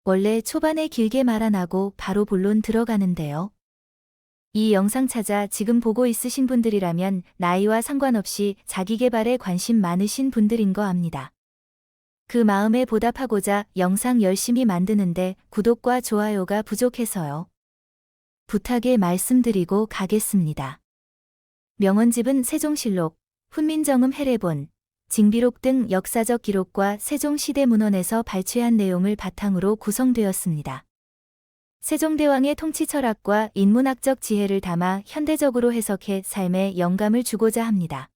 원래 초반에 길게 말 안 하고 바로 본론 들어가는데요. 이 영상 찾아 지금 보고 있으신 분들이라면 나이와 상관없이 자기 개발에 관심 많으신 분들인 거 압니다. 그 마음에 보답하고자 영상 열심히 만드는데 구독과 좋아요가 부족해서요. 부탁에 말씀드리고 가겠습니다. 명원집은 세종실록, 훈민정음 해례본, 징비록 등 역사적 기록과 세종시대문헌에서 발췌한 내용을 바탕으로 구성되었습니다. 세종대왕의 통치 철학과 인문학적 지혜를 담아 현대적으로 해석해 삶에 영감을 주고자 합니다.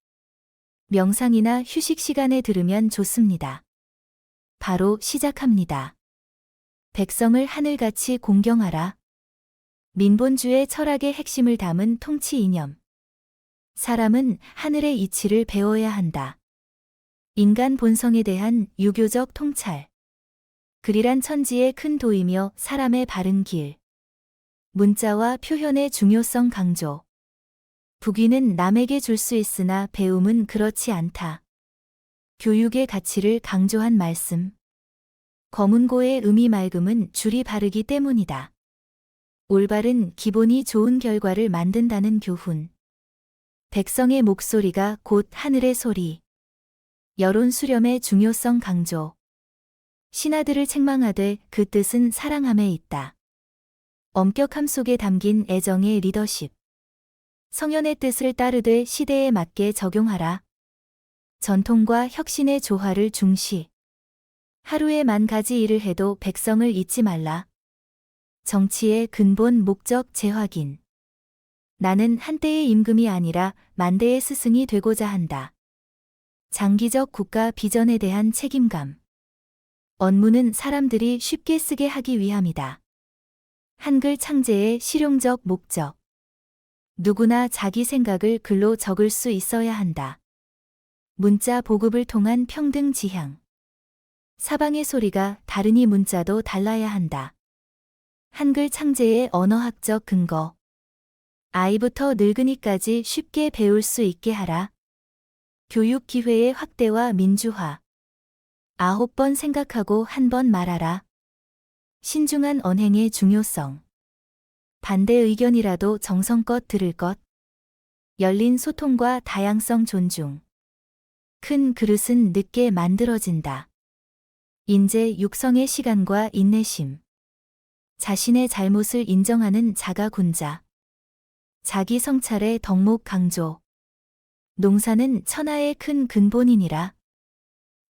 명상이나 휴식 시간에 들으면 좋습니다. 바로 시작합니다. 백성을 하늘같이 공경하라. 민본주의 철학의 핵심을 담은 통치 이념. 사람은 하늘의 이치를 배워야 한다. 인간 본성에 대한 유교적 통찰. 글이란 천지의 큰 도이며 사람의 바른 길. 문자와 표현의 중요성 강조. 부귀는 남에게 줄 수 있으나 배움은 그렇지 않다. 교육의 가치를 강조한 말씀. 검은고의 음이 맑음은 줄이 바르기 때문이다. 올바른 기본이 좋은 결과를 만든다는 교훈. 백성의 목소리가 곧 하늘의 소리. 여론 수렴의 중요성 강조. 신하들을 책망하되 그 뜻은 사랑함에 있다. 엄격함 속에 담긴 애정의 리더십. 성현의 뜻을 따르되 시대에 맞게 적용하라. 전통과 혁신의 조화를 중시. 하루에 10,000가지 일을 해도 백성을 잊지 말라. 정치의 근본 목적 재확인. 나는 한때의 임금이 아니라 만대의 스승이 되고자 한다. 장기적 국가 비전에 대한 책임감. 언문은 사람들이 쉽게 쓰게 하기 위함이다. 한글 창제의 실용적 목적. 누구나 자기 생각을 글로 적을 수 있어야 한다. 문자 보급을 통한 평등 지향. 사방의 소리가 다르니 문자도 달라야 한다. 한글 창제의 언어학적 근거. 아이부터 늙은이까지 쉽게 배울 수 있게 하라. 교육 기회의 확대와 민주화. 9번 생각하고 1번 말하라. 신중한 언행의 중요성. 반대 의견이라도 정성껏 들을 것. 열린 소통과 다양성 존중. 큰 그릇은 늦게 만들어진다. 인재 육성의 시간과 인내심. 자신의 잘못을 인정하는 자가군자. 자기 성찰의 덕목 강조. 농사는 천하의 큰 근본이니라.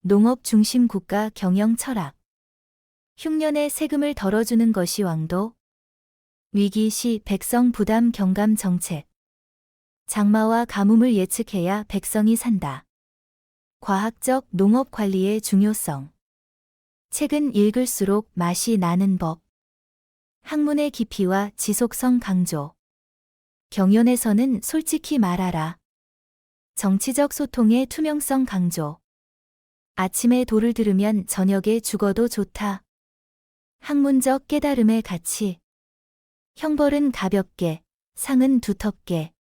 농업 중심 국가 경영 철학. 흉년의 세금을 덜어주는 것이 왕도. 위기 시 백성 부담 경감 정책. 장마와 가뭄을 예측해야 백성이 산다. 과학적 농업 관리의 중요성. 책은 읽을수록 맛이 나는 법. 학문의 깊이와 지속성 강조. 경연에서는 솔직히 말하라. 정치적 소통의 투명성 강조. 아침에 도를 들으면 저녁에 죽어도 좋다. 학문적 깨달음의 가치. 형벌은 가볍게, 상은 두텁게.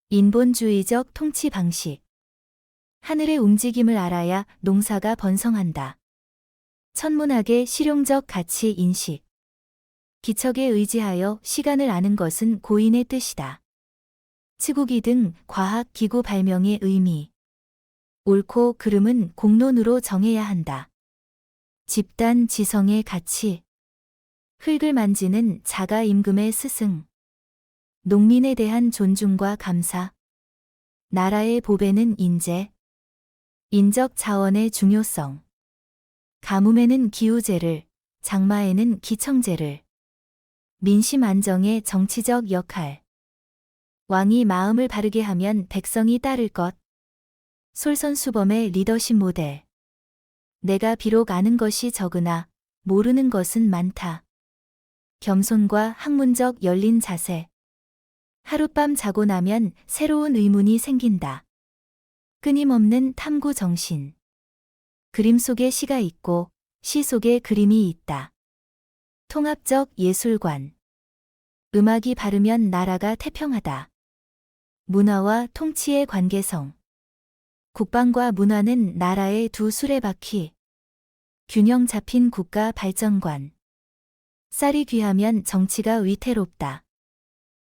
인본주의적 통치 방식. 하늘의 움직임을 알아야 농사가 번성한다. 천문학의 실용적 가치 인식. 기척에 의지하여 시간을 아는 것은 고인의 뜻이다. 치국이 등 과학 기구 발명의 의미. 옳고 그름은 공론으로 정해야 한다. 집단 지성의 가치. 흙을 만지는 자가 임금의 스승. 농민에 대한 존중과 감사. 나라의 보배는 인재. 인적 자원의 중요성. 가뭄에는 기우제를, 장마에는 기청제를. 민심 안정의 정치적 역할. 왕이 마음을 바르게 하면 백성이 따를 것. 솔선수범의 리더십 모델. 내가 비록 아는 것이 적으나 모르는 것은 많다. 겸손과 학문적 열린 자세. 하룻밤 자고 나면 새로운 의문이 생긴다. 끊임없는 탐구 정신. 그림 속에 시가 있고 시 속에 그림이 있다. 통합적 예술관. 음악이 바르면 나라가 태평하다. 문화와 통치의 관계성. 국방과 문화는 나라의 두 수레바퀴. 균형 잡힌 국가 발전관. 쌀이 귀하면 정치가 위태롭다.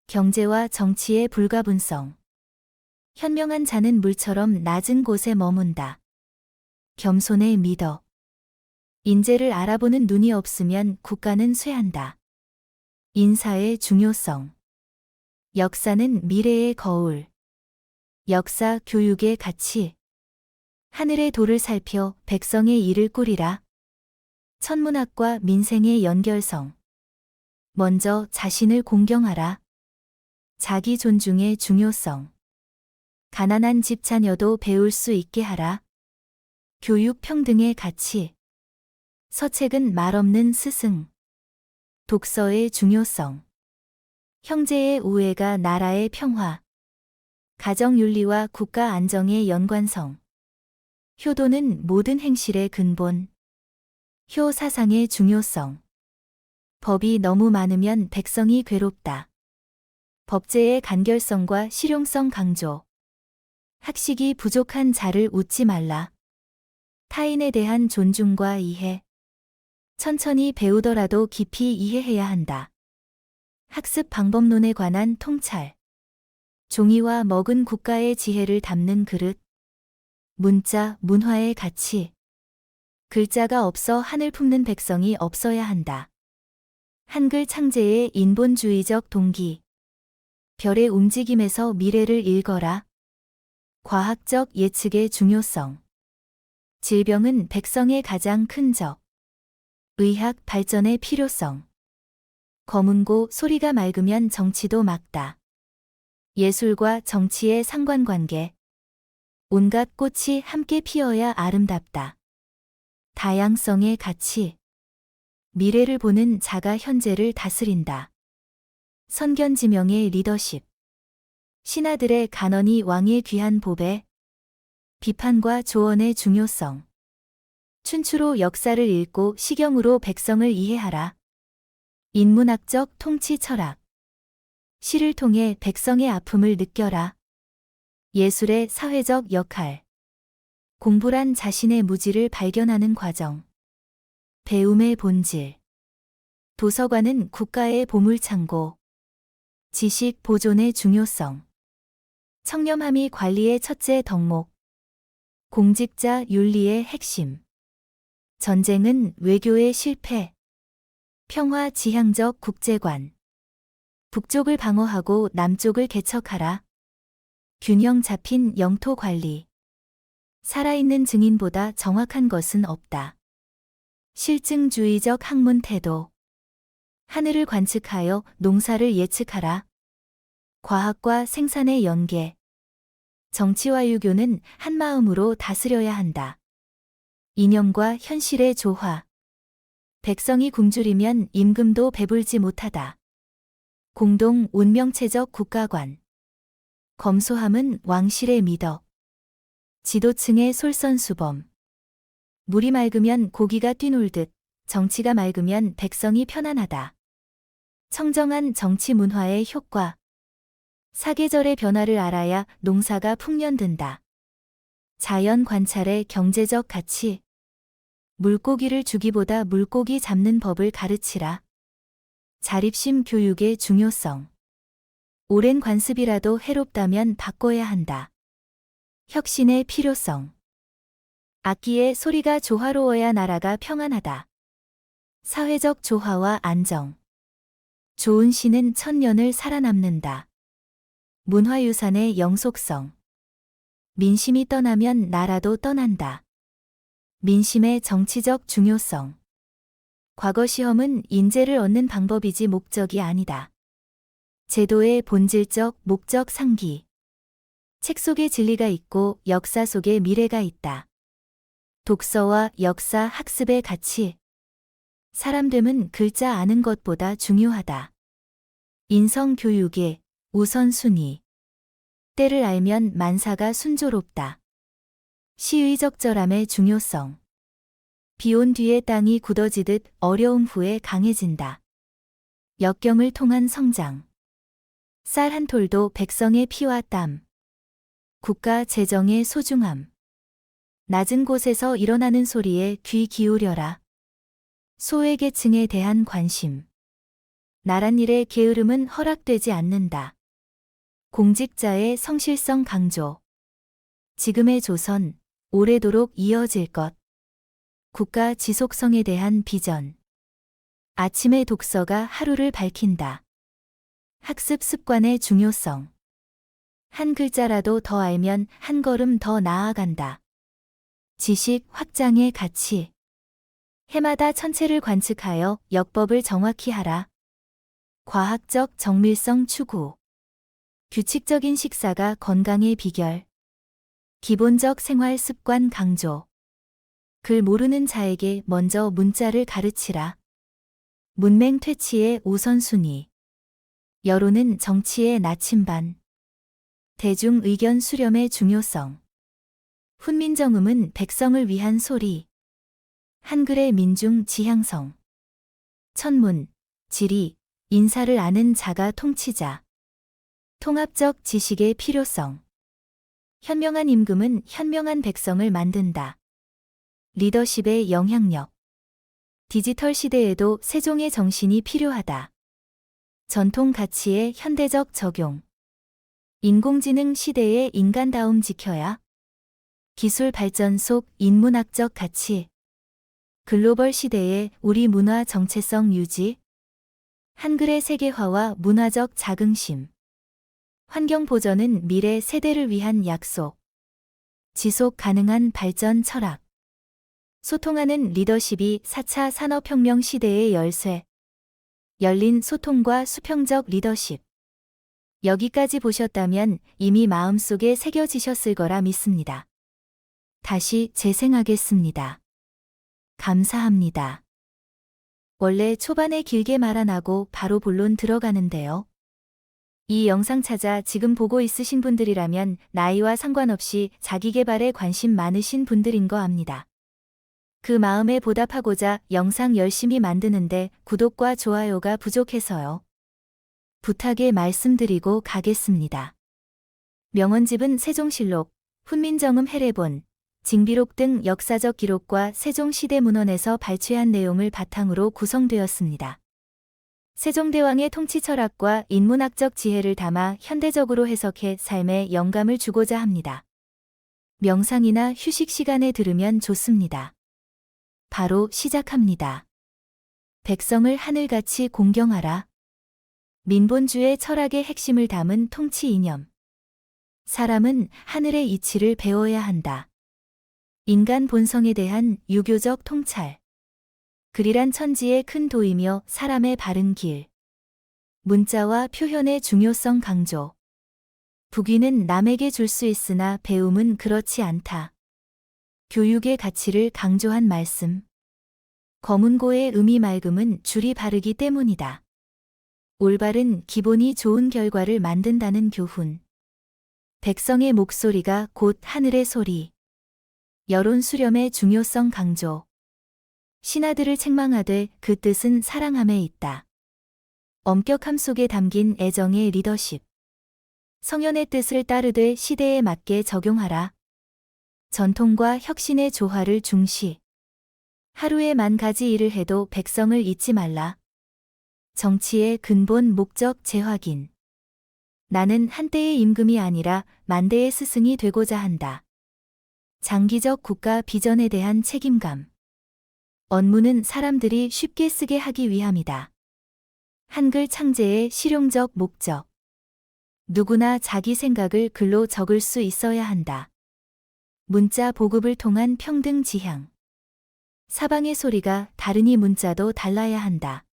경제와 정치의 불가분성. 현명한 자는 물처럼 낮은 곳에 머문다. 겸손의 미덕. 인재를 알아보는 눈이 없으면 국가는 쇠한다. 인사의 중요성. 역사는 미래의 거울. 역사 교육의 가치. 하늘의 도를 살펴 백성의 일을 꾸리라. 천문학과 민생의 연결성. 먼저 자신을 공경하라. 자기 존중의 중요성. 가난한 집 자녀도 배울 수 있게 하라. 교육 평등의 가치. 서책은 말없는 스승. 독서의 중요성. 형제의 우애가 나라의 평화. 가정윤리와 국가 안정의 연관성. 효도는 모든 행실의 근본. 효 사상의 중요성. 법이 너무 많으면 백성이 괴롭다. 법제의 간결성과 실용성 강조. 학식이 부족한 자를 웃지 말라. 타인에 대한 존중과 이해. 천천히 배우더라도 깊이 이해해야 한다. 학습 방법론에 관한 통찰. 종이와 먹은 국가의 지혜를 담는 그릇. 문자, 문화의 가치. 글자가 없어 하늘 품는 백성이 없어야 한다. 한글 창제의 인본주의적 동기. 별의 움직임에서 미래를 읽어라. 과학적 예측의 중요성. 질병은 백성의 가장 큰 적. 의학 발전의 필요성. 검은고 소리가 맑으면 정치도 맑다. 예술과 정치의 상관관계. 온갖 꽃이 함께 피어야 아름답다. 다양성의 가치. 미래를 보는 자가 현재를 다스린다. 선견지명의 리더십. 신하들의 간언이 왕의 귀한 보배. 비판과 조언의 중요성. 춘추로 역사를 읽고 시경으로 백성을 이해하라. 인문학적 통치 철학. 시를 통해 백성의 아픔을 느껴라. 예술의 사회적 역할. 공부란 자신의 무지를 발견하는 과정. 배움의 본질. 도서관은 국가의 보물창고. 지식 보존의 중요성. 청렴함이 관리의 첫째 덕목. 공직자 윤리의 핵심. 전쟁은 외교의 실패. 평화 지향적 국제관. 북쪽을 방어하고 남쪽을 개척하라. 균형 잡힌 영토 관리. 살아있는 증인보다 정확한 것은 없다. 실증주의적 학문 태도. 하늘을 관측하여 농사를 예측하라. 과학과 생산의 연계. 정치와 유교는 한마음으로 다스려야 한다. 이념과 현실의 조화. 백성이 굶주리면 임금도 배불지 못하다. 공동 운명체적 국가관. 검소함은 왕실의 미덕. 지도층의 솔선수범. 물이 맑으면 고기가 뛰놀듯 정치가 맑으면 백성이 편안하다. 청정한 정치 문화의 효과. 사계절의 변화를 알아야 농사가 풍년든다. 자연 관찰의 경제적 가치. 물고기를 주기보다 물고기 잡는 법을 가르치라. 자립심 교육의 중요성. 오랜 관습이라도 해롭다면 바꿔야 한다. 혁신의 필요성. 악기의 소리가 조화로워야 나라가 평안하다. 사회적 조화와 안정. 좋은 시는 천년을 살아남는다. 문화유산의 영속성. 민심이 떠나면 나라도 떠난다. 민심의 정치적 중요성. 과거 시험은 인재를 얻는 방법이지 목적이 아니다. 제도의 본질적 목적 상기. 책 속에 진리가 있고 역사 속에 미래가 있다. 독서와 역사 학습의 가치. 사람됨은 글자 아는 것보다 중요하다. 인성교육의 우선순위. 때를 알면 만사가 순조롭다. 시의 적절함의 중요성. 비온 뒤에 땅이 굳어지듯 어려움 후에 강해진다. 역경을 통한 성장. 쌀 한 톨도 백성의 피와 땀. 국가 재정의 소중함. 낮은 곳에서 일어나는 소리에 귀 기울여라. 소외계층에 대한 관심. 나란 일의 게으름은 허락되지 않는다. 공직자의 성실성 강조. 지금의 조선, 오래도록 이어질 것. 국가 지속성에 대한 비전. 아침의 독서가 하루를 밝힌다. 학습 습관의 중요성. 한 글자라도 더 알면 한 걸음 더 나아간다. 지식 확장의 가치. 해마다 천체를 관측하여 역법을 정확히 하라. 과학적 정밀성 추구. 규칙적인 식사가 건강의 비결. 기본적 생활 습관 강조. 글 모르는 자에게 먼저 문자를 가르치라. 문맹 퇴치의 우선순위. 여론은 정치의 나침반. 대중 의견 수렴의 중요성. 훈민정음은 백성을 위한 소리. 한글의 민중 지향성. 천문, 지리, 인사를 아는 자가 통치자. 통합적 지식의 필요성. 현명한 임금은 현명한 백성을 만든다. 리더십의 영향력. 디지털 시대에도 세종의 정신이 필요하다. 전통 가치의 현대적 적용. 인공지능 시대의 인간다움 지켜야. 기술 발전 속 인문학적 가치. 글로벌 시대의 우리 문화 정체성 유지. 한글의 세계화와 문화적 자긍심. 환경 보전은 미래 세대를 위한 약속. 지속 가능한 발전 철학. 소통하는 리더십이 4차 산업혁명 시대의 열쇠. 열린 소통과 수평적 리더십. 여기까지 보셨다면 이미 마음속에 새겨지셨을 거라 믿습니다. 다시 재생하겠습니다. 감사합니다. 원래 초반에 길게 말 안 하고 바로 본론 들어가는데요. 이 영상 찾아 지금 보고 있으신 분들이라면 나이와 상관없이 자기계발에 관심 많으신 분들인 거 압니다. 그 마음에 보답하고자 영상 열심히 만드는데 구독과 좋아요가 부족해서요. 부탁에 말씀드리고 가겠습니다. 명언집은 세종실록, 훈민정음 해례본, 징비록 등 역사적 기록과 세종시대 문헌에서 발췌한 내용을 바탕으로 구성되었습니다. 세종대왕의 통치 철학과 인문학적 지혜를 담아 현대적으로 해석해 삶에 영감을 주고자 합니다. 명상이나 휴식 시간에 들으면 좋습니다. 바로 시작합니다. 백성을 하늘같이 공경하라. 민본주의 철학의 핵심을 담은 통치 이념. 사람은 하늘의 이치를 배워야 한다. 인간 본성에 대한 유교적 통찰. 글이란 천지의 큰 도이며 사람의 바른 길. 문자와 표현의 중요성 강조. 부귀는 남에게 줄 수 있으나 배움은 그렇지 않다. 교육의 가치를 강조한 말씀. 검은고의 음이 맑음은 줄이 바르기 때문이다. 올바른 기본이 좋은 결과를 만든다는 교훈. 백성의 목소리가 곧 하늘의 소리. 여론 수렴의 중요성 강조. 신하들을 책망하되 그 뜻은 사랑함에 있다. 엄격함 속에 담긴 애정의 리더십. 성현의 뜻을 따르되 시대에 맞게 적용하라. 전통과 혁신의 조화를 중시. 하루에 10,000가지 일을 해도 백성을 잊지 말라. 정치의 근본 목적 재확인. 나는 한때의 임금이 아니라 만대의 스승이 되고자 한다. 장기적 국가 비전에 대한 책임감. 언문은 사람들이 쉽게 쓰게 하기 위함이다. 한글 창제의 실용적 목적. 누구나 자기 생각을 글로 적을 수 있어야 한다. 문자 보급을 통한 평등 지향. 사방의 소리가 다르니 문자도 달라야 한다.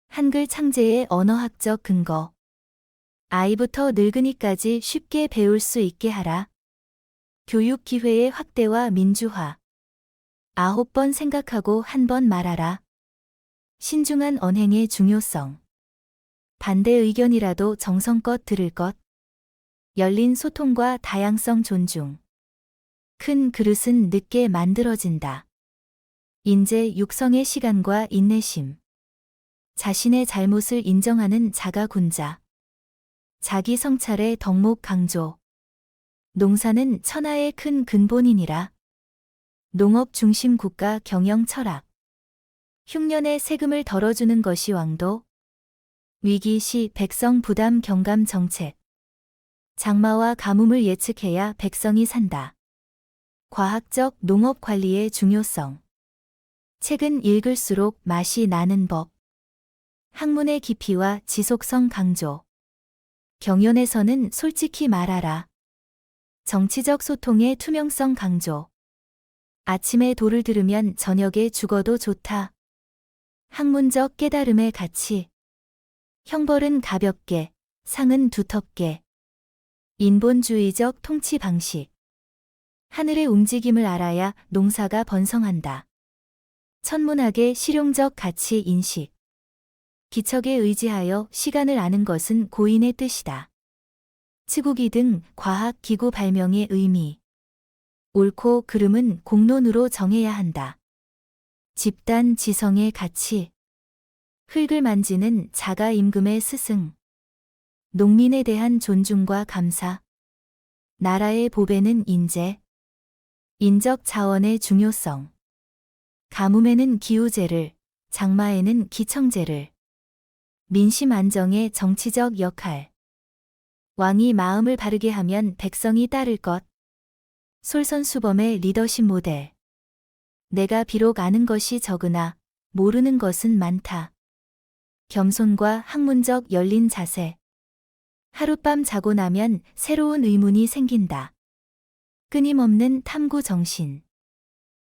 한글 창제의 언어학적 근거. 아이부터 늙은이까지 쉽게 배울 수 있게 하라. 교육 기회의 확대와 민주화. 9번 생각하고 1번 말하라. 신중한 언행의 중요성. 반대 의견이라도 정성껏 들을 것. 열린 소통과 다양성 존중. 큰 그릇은 늦게 만들어진다. 인재 육성의 시간과 인내심. 자신의 잘못을 인정하는 자가군자. 자기 성찰의 덕목 강조. 농사는 천하의 큰 근본이니라. 농업 중심 국가 경영 철학. 흉년의 세금을 덜어주는 것이 왕도. 위기 시 백성 부담 경감 정책. 장마와 가뭄을 예측해야 백성이 산다. 과학적 농업 관리의 중요성. 책은 읽을수록 맛이 나는 법. 학문의 깊이와 지속성 강조. 경연에서는 솔직히 말하라. 정치적 소통의 투명성 강조. 아침에 도를 들으면 저녁에 죽어도 좋다. 학문적 깨달음의 가치. 형벌은 가볍게, 상은 두텁게. 인본주의적 통치 방식. 하늘의 움직임을 알아야 농사가 번성한다. 천문학의 실용적 가치 인식. 기척에 의지하여 시간을 아는 것은 고인의 뜻이다. 치국이 등 과학 기구 발명의 의미. 옳고 그름은 공론으로 정해야 한다. 집단 지성의 가치. 흙을 만지는 자가 임금의 스승. 농민에 대한 존중과 감사. 나라의 보배는 인재. 인적 자원의 중요성. 가뭄에는 기우제를, 장마에는 기청제를. 민심 안정의 정치적 역할. 왕이 마음을 바르게 하면 백성이 따를 것. 솔선수범의 리더십 모델. 내가 비록 아는 것이 적으나 모르는 것은 많다. 겸손과 학문적 열린 자세. 하룻밤 자고 나면 새로운 의문이 생긴다. 끊임없는 탐구 정신.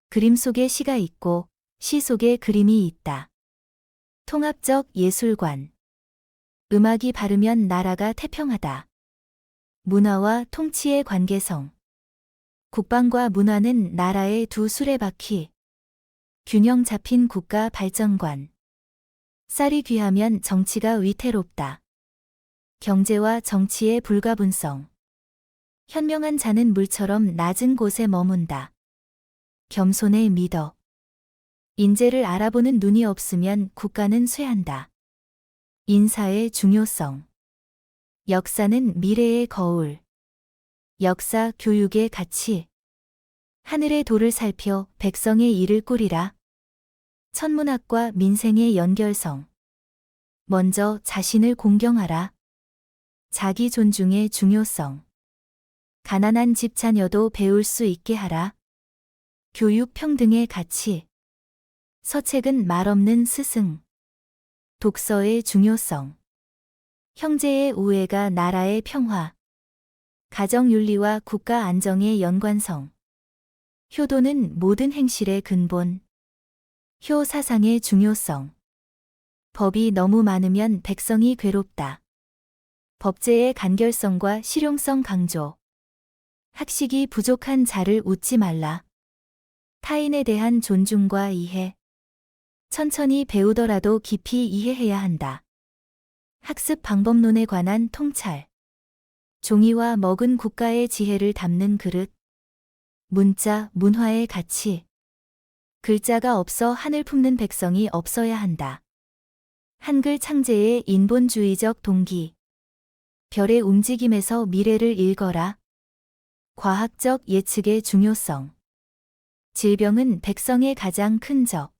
그림 속에 시가 있고 시 속에 그림이 있다. 통합적 예술관. 음악이 바르면 나라가 태평하다. 문화와 통치의 관계성. 국방과 문화는 나라의 두 수레바퀴. 균형 잡힌 국가 발전관. 쌀이 귀하면 정치가 위태롭다. 경제와 정치의 불가분성. 현명한 자는 물처럼 낮은 곳에 머문다. 겸손의 미덕. 인재를 알아보는 눈이 없으면 국가는 쇠한다. 인사의 중요성. 역사는 미래의 거울. 역사 교육의 가치. 하늘의 도를 살펴 백성의 일을 꾸리라. 천문학과 민생의 연결성. 먼저 자신을 공경하라. 자기 존중의 중요성. 가난한 집 자녀도 배울 수 있게 하라. 교육 평등의 가치. 서책은 말없는 스승. 독서의 중요성. 형제의 우애가 나라의 평화. 가정윤리와 국가 안정의 연관성. 효도는 모든 행실의 근본. 효 사상의 중요성. 법이 너무 많으면 백성이 괴롭다. 법제의 간결성과 실용성 강조. 학식이 부족한 자를 웃지 말라. 타인에 대한 존중과 이해. 천천히 배우더라도 깊이 이해해야 한다. 학습 방법론에 관한 통찰. 종이와 먹은 국가의 지혜를 담는 그릇. 문자, 문화의 가치. 글자가 없어 하늘 품는 백성이 없어야 한다. 한글 창제의 인본주의적 동기. 별의 움직임에서 미래를 읽어라. 과학적 예측의 중요성. 질병은 백성의 가장 큰 적.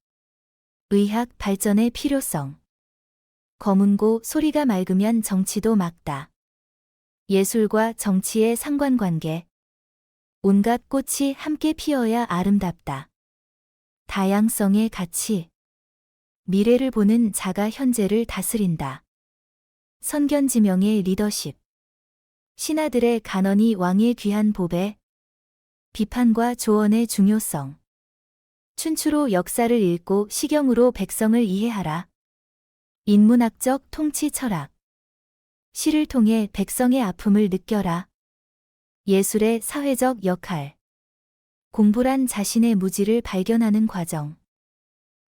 의학 발전의 필요성. 검은고 소리가 맑으면 정치도 맑다. 예술과 정치의 상관관계. 온갖 꽃이 함께 피어야 아름답다. 다양성의 가치. 미래를 보는 자가 현재를 다스린다. 선견지명의 리더십. 신하들의 간언이 왕의 귀한 보배. 비판과 조언의 중요성. 춘추로 역사를 읽고 시경으로 백성을 이해하라. 인문학적 통치 철학. 시를 통해 백성의 아픔을 느껴라. 예술의 사회적 역할. 공부란 자신의 무지를 발견하는 과정.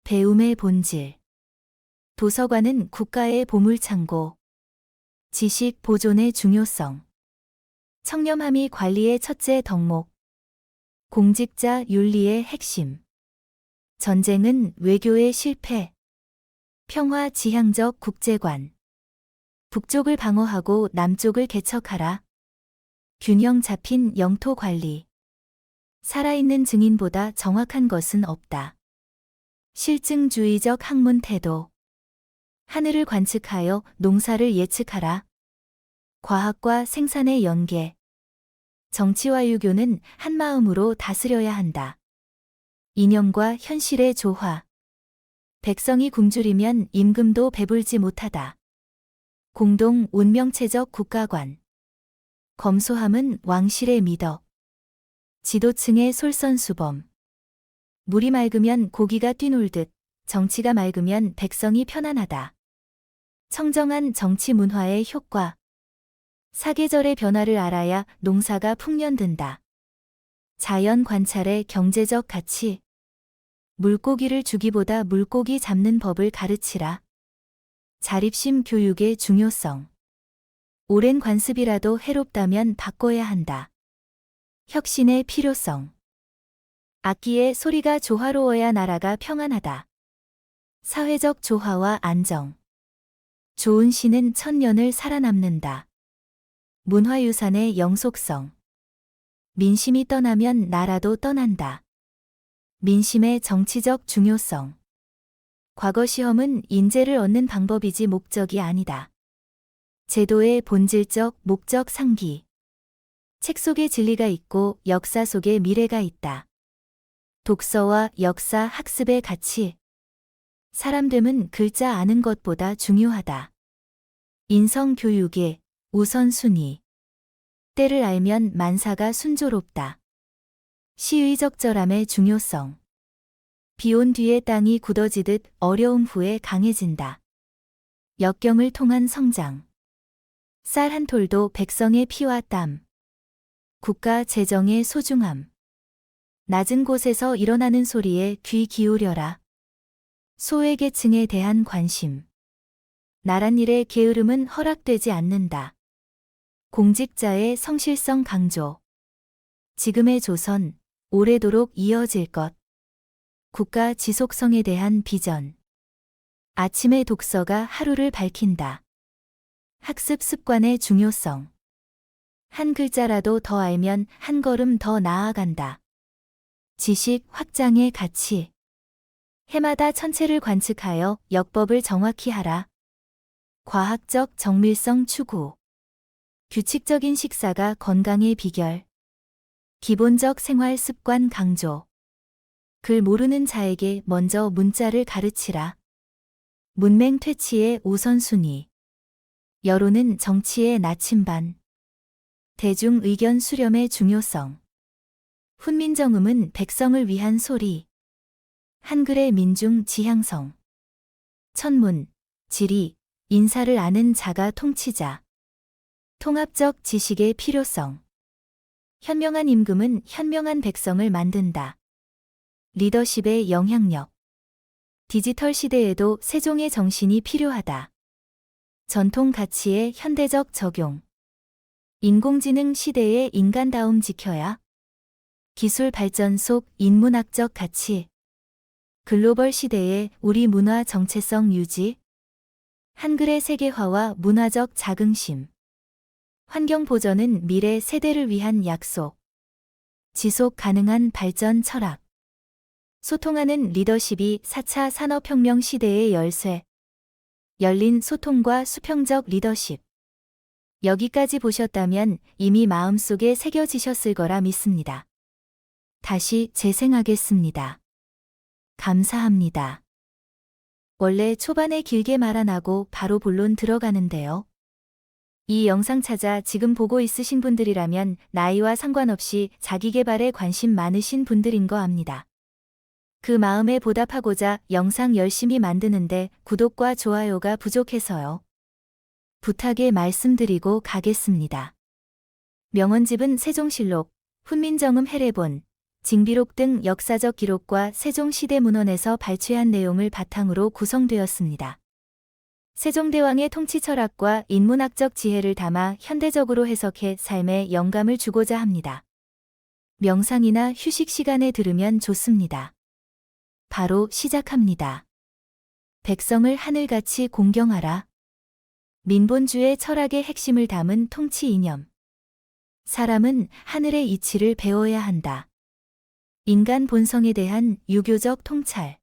배움의 본질. 도서관은 국가의 보물창고. 지식 보존의 중요성. 청렴함이 관리의 첫째 덕목. 공직자 윤리의 핵심. 전쟁은 외교의 실패. 평화 지향적 국제관. 북쪽을 방어하고 남쪽을 개척하라. 균형 잡힌 영토 관리. 살아있는 증인보다 정확한 것은 없다. 실증주의적 학문 태도. 하늘을 관측하여 농사를 예측하라. 과학과 생산의 연계. 정치와 유교는 한마음으로 다스려야 한다. 이념과 현실의 조화. 백성이 굶주리면 임금도 배불지 못하다. 공동 운명체적 국가관. 검소함은 왕실의 미덕. 지도층의 솔선수범. 물이 맑으면 고기가 뛰놀듯 정치가 맑으면 백성이 편안하다. 청정한 정치 문화의 효과. 사계절의 변화를 알아야 농사가 풍년든다. 자연 관찰의 경제적 가치. 물고기를 주기보다 물고기 잡는 법을 가르치라. 자립심 교육의 중요성. 오랜 관습이라도 해롭다면 바꿔야 한다. 혁신의 필요성. 악기의 소리가 조화로워야 나라가 평안하다. 사회적 조화와 안정. 좋은 시는 천년을 살아남는다. 문화유산의 영속성. 민심이 떠나면 나라도 떠난다. 민심의 정치적 중요성. 과거 시험은 인재를 얻는 방법이지 목적이 아니다. 제도의 본질적 목적 상기. 책 속에 진리가 있고 역사 속에 미래가 있다. 독서와 역사 학습의 가치. 사람됨은 글자 아는 것보다 중요하다. 인성교육의 우선순위. 때를 알면 만사가 순조롭다. 시의 적절함의 중요성. 비온 뒤에 땅이 굳어지듯 어려움 후에 강해진다. 역경을 통한 성장. 쌀 한 톨도 백성의 피와 땀. 국가 재정의 소중함. 낮은 곳에서 일어나는 소리에 귀 기울여라. 소외계층에 대한 관심. 나랏일의 게으름은 허락되지 않는다. 공직자의 성실성 강조. 지금의 조선, 오래도록 이어질 것. 국가 지속성에 대한 비전. 아침의 독서가 하루를 밝힌다. 학습 습관의 중요성. 한 글자라도 더 알면 한 걸음 더 나아간다. 지식 확장의 가치. 해마다 천체를 관측하여 역법을 정확히 하라. 과학적 정밀성 추구. 규칙적인 식사가 건강의 비결. 기본적 생활 습관 강조. 글 모르는 자에게 먼저 문자를 가르치라. 문맹 퇴치의 우선순위. 여론은 정치의 나침반. 대중 의견 수렴의 중요성. 훈민정음은 백성을 위한 소리. 한글의 민중 지향성. 천문, 지리, 인사를 아는 자가 통치자. 통합적 지식의 필요성. 현명한 임금은 현명한 백성을 만든다. 리더십의 영향력. 디지털 시대에도 세종의 정신이 필요하다. 전통 가치의 현대적 적용. 인공지능 시대의 인간다움 지켜야. 기술 발전 속 인문학적 가치. 글로벌 시대의 우리 문화 정체성 유지. 한글의 세계화와 문화적 자긍심. 환경 보전은 미래 세대를 위한 약속. 지속 가능한 발전 철학. 소통하는 리더십이 4차 산업혁명 시대의 열쇠. 열린 소통과 수평적 리더십. 여기까지 보셨다면 이미 마음속에 새겨지셨을 거라 믿습니다. 다시 재생하겠습니다. 감사합니다. 원래 초반에 길게 말 안 하고 바로 본론 들어가는데요. 이 영상 찾아 지금 보고 있으신 분들이라면 나이와 상관없이 자기계발에 관심 많으신 분들인 거 압니다. 그 마음에 보답하고자 영상 열심히 만드는데 구독과 좋아요가 부족해서요. 부탁에 말씀드리고 가겠습니다. 명언집은 세종실록, 훈민정음 해례본, 징비록 등 역사적 기록과 세종시대문헌에서 발췌한 내용을 바탕으로 구성되었습니다. 세종대왕의 통치 철학과 인문학적 지혜를 담아 현대적으로 해석해 삶에 영감을 주고자 합니다. 명상이나 휴식 시간에 들으면 좋습니다. 바로 시작합니다. 백성을 하늘같이 공경하라. 민본주의 철학의 핵심을 담은 통치 이념. 사람은 하늘의 이치를 배워야 한다. 인간 본성에 대한 유교적 통찰.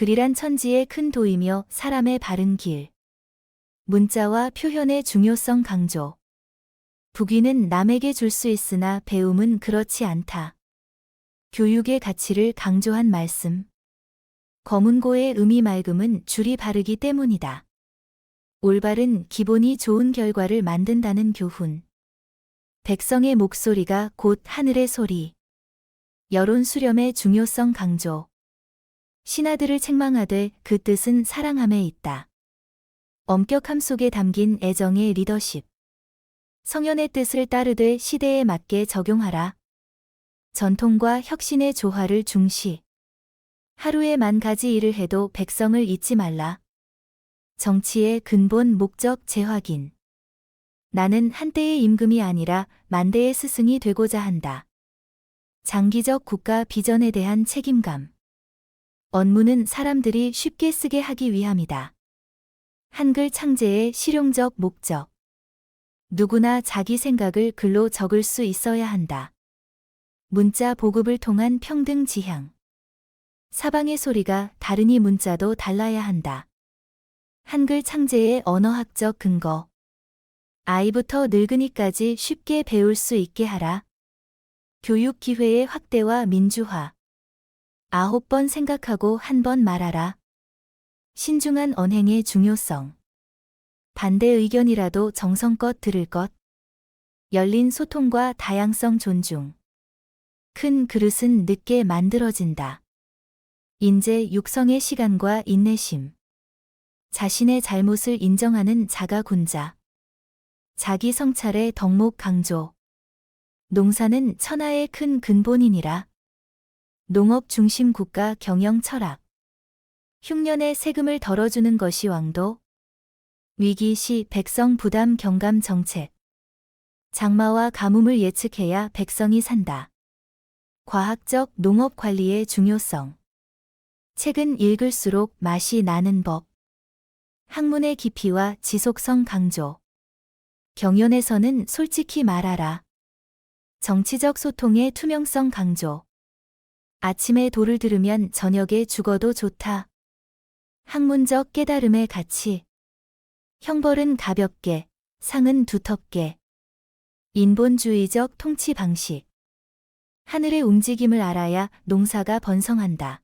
글이란 천지의 큰 도이며 사람의 바른 길. 문자와 표현의 중요성 강조. 부귀는 남에게 줄 수 있으나 배움은 그렇지 않다. 교육의 가치를 강조한 말씀. 검은고의 음이 맑음은 줄이 바르기 때문이다. 올바른 기본이 좋은 결과를 만든다는 교훈. 백성의 목소리가 곧 하늘의 소리. 여론 수렴의 중요성 강조. 신하들을 책망하되 그 뜻은 사랑함에 있다. 엄격함 속에 담긴 애정의 리더십. 성현의 뜻을 따르되 시대에 맞게 적용하라. 전통과 혁신의 조화를 중시. 하루에 10,000가지 일을 해도 백성을 잊지 말라. 정치의 근본 목적 재확인. 나는 한때의 임금이 아니라 만대의 스승이 되고자 한다. 장기적 국가 비전에 대한 책임감. 언문은 사람들이 쉽게 쓰게 하기 위함이다. 한글 창제의 실용적 목적. 누구나 자기 생각을 글로 적을 수 있어야 한다. 문자 보급을 통한 평등 지향. 사방의 소리가 다르니 문자도 달라야 한다. 한글 창제의 언어학적 근거. 아이부터 늙은이까지 쉽게 배울 수 있게 하라. 교육 기회의 확대와 민주화. 9번 생각하고 1번 말하라. 신중한 언행의 중요성. 반대 의견이라도 정성껏 들을 것. 열린 소통과 다양성 존중. 큰 그릇은 늦게 만들어진다. 인재 육성의 시간과 인내심. 자신의 잘못을 인정하는 자가군자. 자기 성찰의 덕목 강조. 농사는 천하의 큰 근본이니라. 농업 중심 국가 경영 철학. 흉년의 세금을 덜어주는 것이 왕도. 위기 시 백성 부담 경감 정책. 장마와 가뭄을 예측해야 백성이 산다. 과학적 농업 관리의 중요성. 책은 읽을수록 맛이 나는 법. 학문의 깊이와 지속성 강조. 경연에서는 솔직히 말하라. 정치적 소통의 투명성 강조. 아침에 도를 들으면 저녁에 죽어도 좋다. 학문적 깨달음의 가치. 형벌은 가볍게, 상은 두텁게. 인본주의적 통치 방식. 하늘의 움직임을 알아야 농사가 번성한다.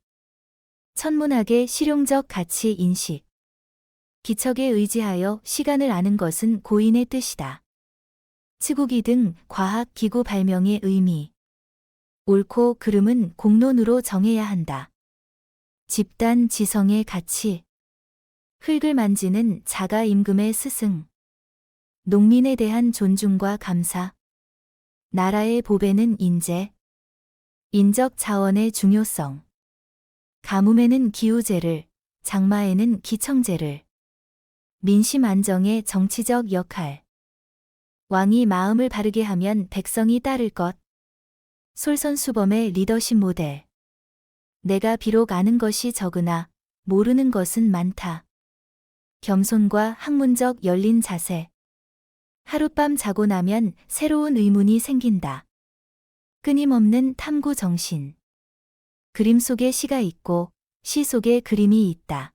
천문학의 실용적 가치 인식. 기척에 의지하여 시간을 아는 것은 고인의 뜻이다. 치국이 등 과학 기구 발명의 의미. 옳고 그름은 공론으로 정해야 한다. 집단 지성의 가치. 흙을 만지는 자가 임금의 스승. 농민에 대한 존중과 감사. 나라의 보배는 인재. 인적 자원의 중요성. 가뭄에는 기우제를, 장마에는 기청제를. 민심 안정의 정치적 역할. 왕이 마음을 바르게 하면 백성이 따를 것. 솔선수범의 리더십 모델. 내가 비록 아는 것이 적으나 모르는 것은 많다. 겸손과 학문적 열린 자세. 하룻밤 자고 나면 새로운 의문이 생긴다. 끊임없는 탐구 정신. 그림 속에 시가 있고 시 속에 그림이 있다.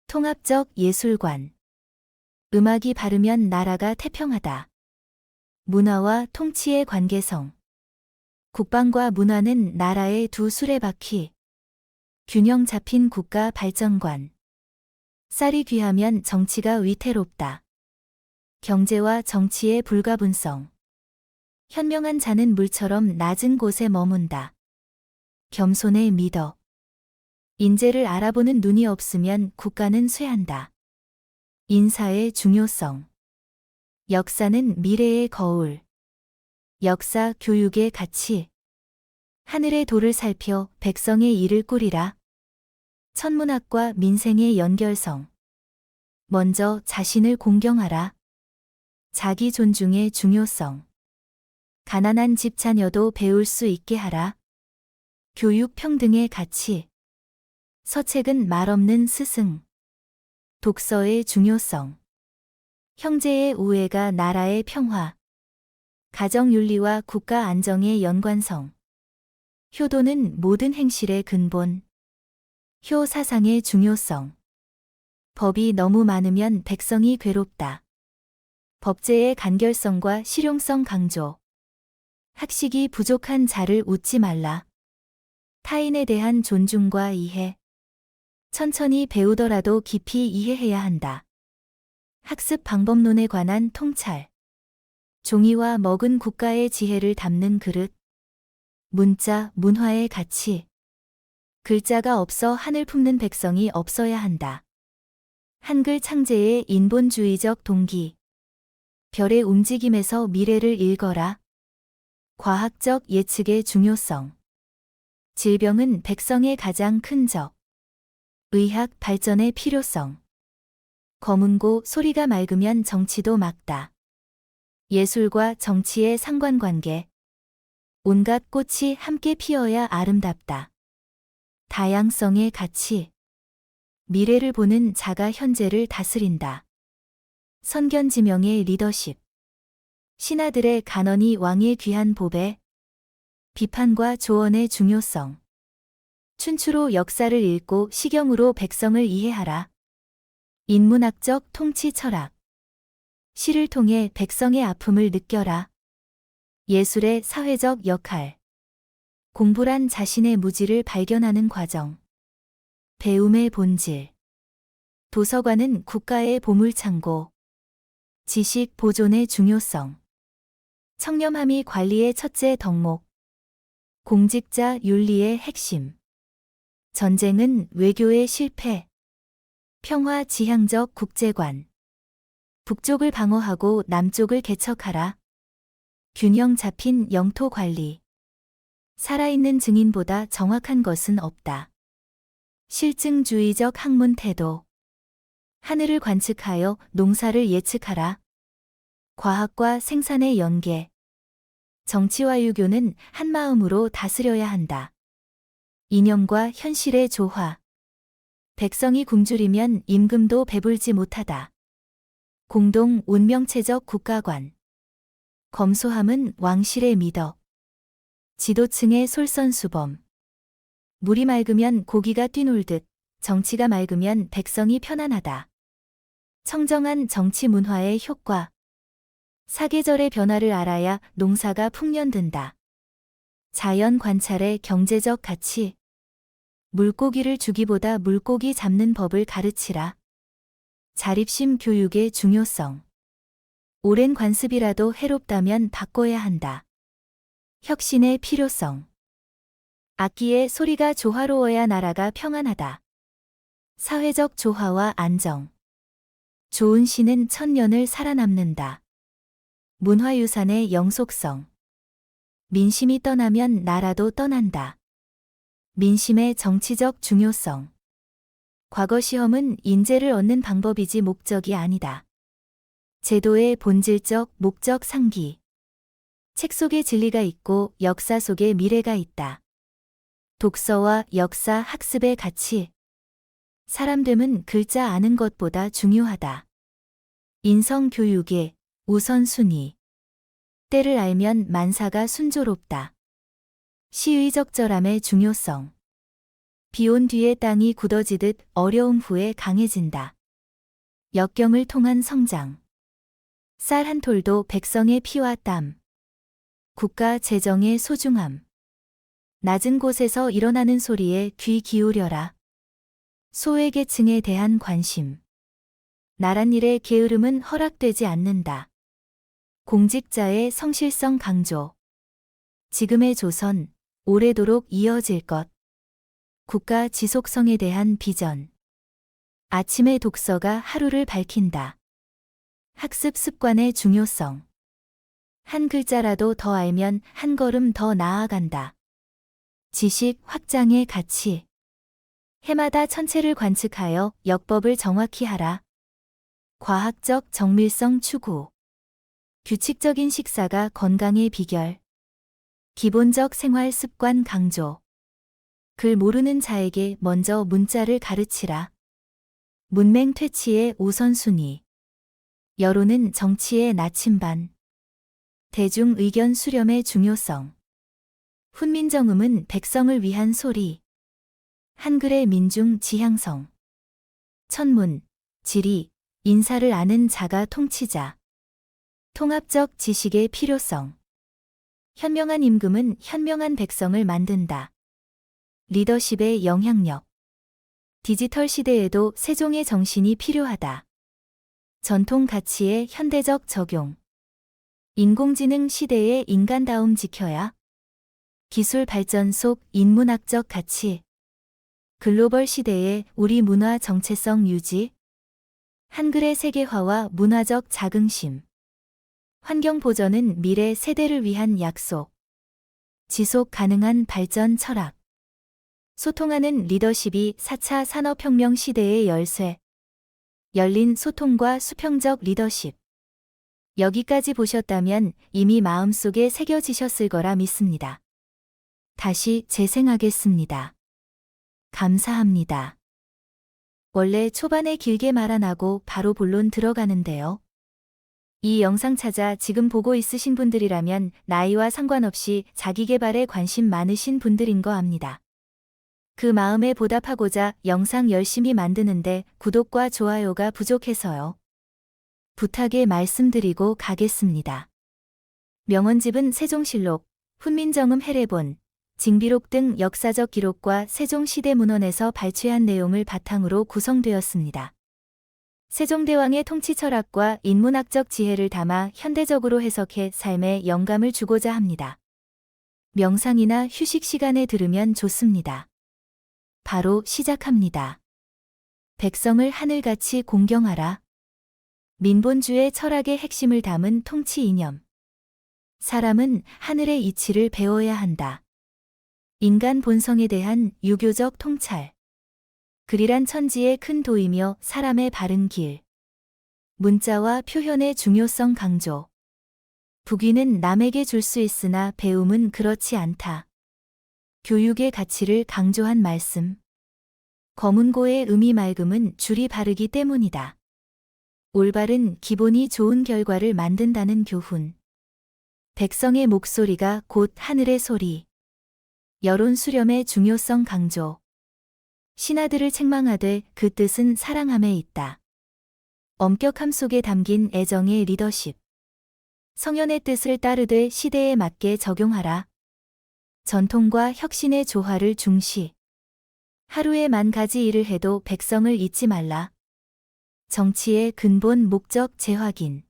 통합적 예술관. 음악이 바르면 나라가 태평하다. 문화와 통치의 관계성. 국방과 문화는 나라의 두 수레바퀴. 균형 잡힌 국가 발전관. 쌀이 귀하면 정치가 위태롭다. 경제와 정치의 불가분성. 현명한 자는 물처럼 낮은 곳에 머문다. 겸손의 미덕. 인재를 알아보는 눈이 없으면 국가는 쇠한다. 인사의 중요성. 역사는 미래의 거울. 역사 교육의 가치. 하늘의 도를 살펴 백성의 일을 꾸리라. 천문학과 민생의 연결성. 먼저 자신을 공경하라. 자기 존중의 중요성. 가난한 집 자녀도 배울 수 있게 하라. 교육 평등의 가치. 서책은 말없는 스승. 독서의 중요성. 형제의 우애가 나라의 평화. 가정윤리와 국가 안정의 연관성. 효도는 모든 행실의 근본. 효 사상의 중요성. 법이 너무 많으면 백성이 괴롭다. 법제의 간결성과 실용성 강조. 학식이 부족한 자를 웃지 말라. 타인에 대한 존중과 이해. 천천히 배우더라도 깊이 이해해야 한다. 학습 방법론에 관한 통찰. 종이와 먹은 국가의 지혜를 담는 그릇. 문자, 문화의 가치. 글자가 없어 하늘 품는 백성이 없어야 한다. 한글 창제의 인본주의적 동기. 별의 움직임에서 미래를 읽어라. 과학적 예측의 중요성. 질병은 백성의 가장 큰 적. 의학 발전의 필요성. 검은고 소리가 맑으면 정치도 맑다. 예술과 정치의 상관관계. 온갖 꽃이 함께 피어야 아름답다. 다양성의 가치. 미래를 보는 자가 현재를 다스린다. 선견지명의 리더십. 신하들의 간언이 왕의 귀한 보배. 비판과 조언의 중요성. 춘추로 역사를 읽고 시경으로 백성을 이해하라. 인문학적 통치 철학. 시를 통해 백성의 아픔을 느껴라. 예술의 사회적 역할. 공부란 자신의 무지를 발견하는 과정. 배움의 본질. 도서관은 국가의 보물창고. 지식 보존의 중요성. 청렴함이 관리의 첫째 덕목. 공직자 윤리의 핵심. 전쟁은 외교의 실패. 평화 지향적 국제관. 북쪽을 방어하고 남쪽을 개척하라. 균형 잡힌 영토 관리. 살아있는 증인보다 정확한 것은 없다. 실증주의적 학문 태도. 하늘을 관측하여 농사를 예측하라. 과학과 생산의 연계. 정치와 유교는 한마음으로 다스려야 한다. 이념과 현실의 조화. 백성이 굶주리면 임금도 배불지 못하다. 공동 운명체적 국가관. 검소함은 왕실의 미덕. 지도층의 솔선수범. 물이 맑으면 고기가 뛰놀듯 정치가 맑으면 백성이 편안하다. 청정한 정치 문화의 효과. 사계절의 변화를 알아야 농사가 풍년든다. 자연 관찰의 경제적 가치. 물고기를 주기보다 물고기 잡는 법을 가르치라. 자립심 교육의 중요성. 오랜 관습이라도 해롭다면 바꿔야 한다. 혁신의 필요성. 악기의 소리가 조화로워야 나라가 평안하다. 사회적 조화와 안정. 좋은 시는 천년을 살아남는다. 문화유산의 영속성. 민심이 떠나면 나라도 떠난다. 민심의 정치적 중요성. 과거 시험은 인재를 얻는 방법이지 목적이 아니다. 제도의 본질적 목적 상기. 책 속에 진리가 있고 역사 속에 미래가 있다. 독서와 역사 학습의 가치. 사람됨은 글자 아는 것보다 중요하다. 인성교육의 우선순위. 때를 알면 만사가 순조롭다. 시의 적절함의 중요성. 비온 뒤에 땅이 굳어지듯 어려움 후에 강해진다. 역경을 통한 성장. 쌀 한 톨도 백성의 피와 땀. 국가 재정의 소중함. 낮은 곳에서 일어나는 소리에 귀 기울여라. 소외계층에 대한 관심. 나랏일의 게으름은 허락되지 않는다. 공직자의 성실성 강조. 지금의 조선, 오래도록 이어질 것. 국가 지속성에 대한 비전. 아침의 독서가 하루를 밝힌다. 학습 습관의 중요성. 한 글자라도 더 알면 한 걸음 더 나아간다. 지식 확장의 가치. 해마다 천체를 관측하여 역법을 정확히 하라. 과학적 정밀성 추구. 규칙적인 식사가 건강의 비결. 기본적 생활 습관 강조. 글 모르는 자에게 먼저 문자를 가르치라. 문맹 퇴치의 우선순위. 여론은 정치의 나침반. 대중 의견 수렴의 중요성. 훈민정음은 백성을 위한 소리. 한글의 민중 지향성. 천문, 지리, 인사를 아는 자가 통치자. 통합적 지식의 필요성. 현명한 임금은 현명한 백성을 만든다. 리더십의 영향력. 디지털 시대에도 세종의 정신이 필요하다. 전통 가치의 현대적 적용. 인공지능 시대의 인간다움 지켜야. 기술 발전 속 인문학적 가치. 글로벌 시대의 우리 문화 정체성 유지. 한글의 세계화와 문화적 자긍심. 환경 보전은 미래 세대를 위한 약속. 지속 가능한 발전 철학. 소통하는 리더십이 4차 산업혁명 시대의 열쇠. 열린 소통과 수평적 리더십. 여기까지 보셨다면 이미 마음속에 새겨지셨을 거라 믿습니다. 다시 재생하겠습니다. 감사합니다. 원래 초반에 길게 말 안 하고 바로 본론 들어가는데요. 이 영상 찾아 지금 보고 있으신 분들이라면 나이와 상관없이 자기 개발에 관심 많으신 분들인 거 압니다. 그 마음에 보답하고자 영상 열심히 만드는데 구독과 좋아요가 부족해서요. 부탁의 말씀드리고 가겠습니다. 명언집은 세종실록, 훈민정음 해례본, 징비록 등 역사적 기록과 세종시대문헌에서 발췌한 내용을 바탕으로 구성되었습니다. 세종대왕의 통치 철학과 인문학적 지혜를 담아 현대적으로 해석해 삶에 영감을 주고자 합니다. 명상이나 휴식 시간에 들으면 좋습니다. 바로 시작합니다. 백성을 하늘같이 공경하라. 민본주의 철학의 핵심을 담은 통치 이념. 사람은 하늘의 이치를 배워야 한다. 인간 본성에 대한 유교적 통찰. 글이란 천지의 큰 도이며 사람의 바른 길. 문자와 표현의 중요성 강조. 부귀는 남에게 줄 수 있으나 배움은 그렇지 않다. 교육의 가치를 강조한 말씀. 검은고의 음이 맑음은 줄이 바르기 때문이다. 올바른 기본이 좋은 결과를 만든다는 교훈. 백성의 목소리가 곧 하늘의 소리. 여론 수렴의 중요성 강조. 신하들을 책망하되 그 뜻은 사랑함에 있다. 엄격함 속에 담긴 애정의 리더십. 성현의 뜻을 따르되 시대에 맞게 적용하라. 전통과 혁신의 조화를 중시. 하루에 10,000가지 일을 해도 백성을 잊지 말라. 정치의 근본 목적 재확인.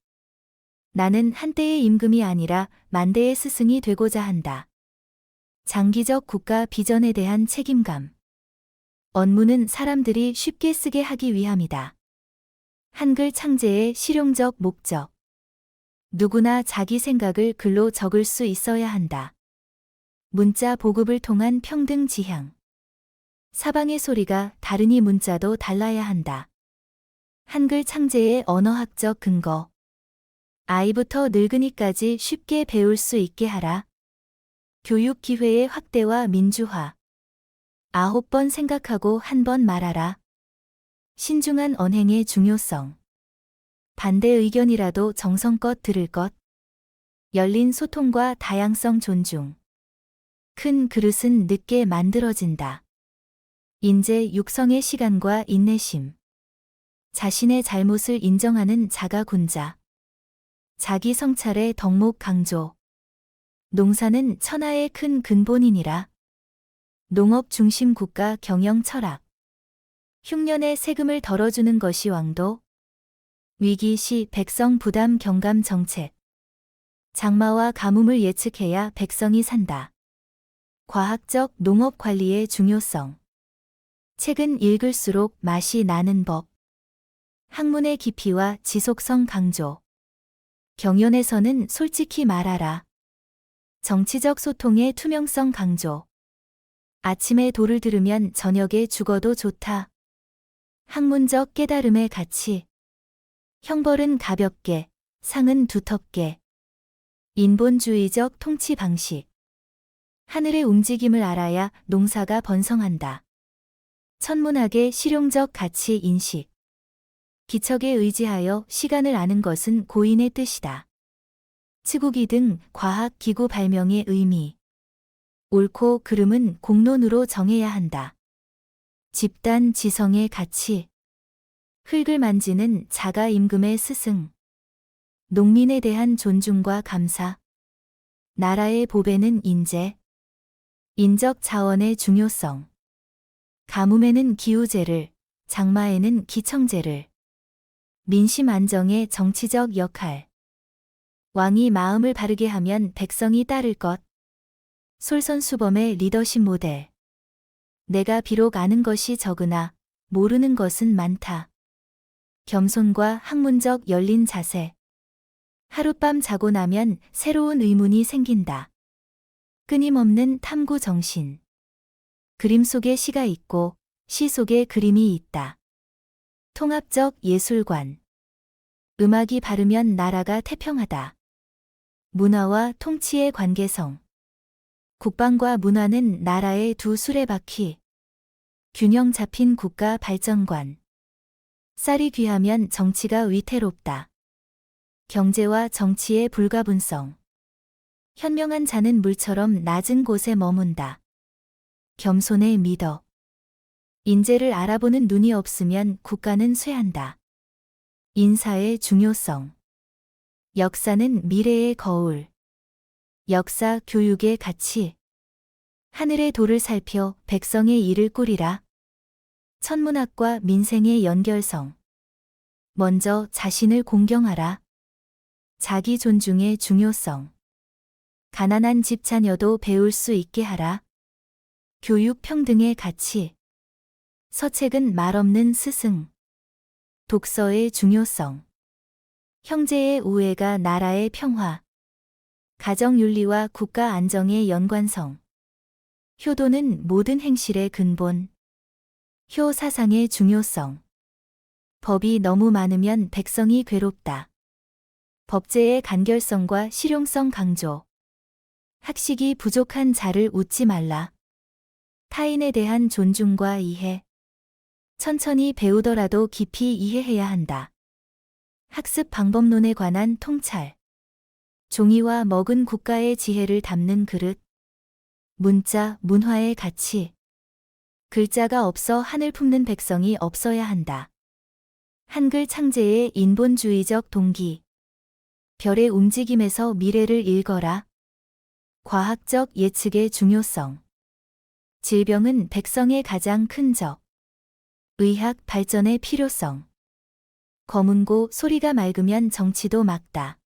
나는 한때의 임금이 아니라 만대의 스승이 되고자 한다. 장기적 국가 비전에 대한 책임감. 언문은 사람들이 쉽게 쓰게 하기 위함이다. 한글 창제의 실용적 목적. 누구나 자기 생각을 글로 적을 수 있어야 한다. 문자 보급을 통한 평등 지향. 사방의 소리가 다르니 문자도 달라야 한다. 한글 창제의 언어학적 근거. 아이부터 늙은이까지 쉽게 배울 수 있게 하라. 교육 기회의 확대와 민주화. 9번 생각하고 1번 말하라. 신중한 언행의 중요성. 반대 의견이라도 정성껏 들을 것. 열린 소통과 다양성 존중. 큰 그릇은 늦게 만들어진다. 인재 육성의 시간과 인내심. 자신의 잘못을 인정하는 자가군자. 자기 성찰의 덕목 강조. 농사는 천하의 큰 근본이니라. 농업 중심 국가 경영 철학. 흉년의 세금을 덜어주는 것이 왕도. 위기 시 백성 부담 경감 정책. 장마와 가뭄을 예측해야 백성이 산다. 과학적 농업 관리의 중요성. 책은 읽을수록 맛이 나는 법. 학문의 깊이와 지속성 강조. 경연에서는 솔직히 말하라. 정치적 소통의 투명성 강조. 아침에 도를 들으면 저녁에 죽어도 좋다. 학문적 깨달음의 가치. 형벌은 가볍게, 상은 두텁게. 인본주의적 통치 방식. 하늘의 움직임을 알아야 농사가 번성한다. 천문학의 실용적 가치 인식. 기척에 의지하여 시간을 아는 것은 고인의 뜻이다. 치국이 등 과학 기구 발명의 의미. 옳고 그름은 공론으로 정해야 한다. 집단 지성의 가치. 흙을 만지는 자가 임금의 스승. 농민에 대한 존중과 감사. 나라의 보배는 인재. 인적 자원의 중요성. 가뭄에는 기후재를, 장마에는 기청제를. 민심 안정의 정치적 역할. 왕이 마음을 바르게 하면 백성이 따를 것. 솔선수범의 리더십 모델. 내가 비록 아는 것이 적으나 모르는 것은 많다. 겸손과 학문적 열린 자세. 하룻밤 자고 나면 새로운 의문이 생긴다. 끊임없는 탐구 정신. 그림 속에 시가 있고 시 속에 그림이 있다. 통합적 예술관. 음악이 바르면 나라가 태평하다. 문화와 통치의 관계성. 국방과 문화는 나라의 두 수레바퀴. 균형 잡힌 국가 발전관. 쌀이 귀하면 정치가 위태롭다. 경제와 정치의 불가분성. 현명한 자는 물처럼 낮은 곳에 머문다. 겸손의 미덕. 인재를 알아보는 눈이 없으면 국가는 쇠한다. 인사의 중요성. 역사는 미래의 거울. 역사 교육의 가치. 하늘의 도를 살펴 백성의 일을 꾸리라. 천문학과 민생의 연결성. 먼저 자신을 공경하라. 자기 존중의 중요성. 가난한 집 자녀도 배울 수 있게 하라. 교육 평등의 가치. 서책은 말없는 스승. 독서의 중요성. 형제의 우애가 나라의 평화. 가정윤리와 국가 안정의 연관성. 효도는 모든 행실의 근본. 효 사상의 중요성. 법이 너무 많으면 백성이 괴롭다. 법제의 간결성과 실용성 강조. 학식이 부족한 자를 웃지 말라. 타인에 대한 존중과 이해. 천천히 배우더라도 깊이 이해해야 한다. 학습 방법론에 관한 통찰. 종이와 먹은 국가의 지혜를 담는 그릇. 문자, 문화의 가치. 글자가 없어 하늘 품는 백성이 없어야 한다. 한글 창제의 인본주의적 동기. 별의 움직임에서 미래를 읽어라. 과학적 예측의 중요성. 질병은 백성의 가장 큰 적. 의학 발전의 필요성. 검은고 소리가 맑으면 정치도 맑다.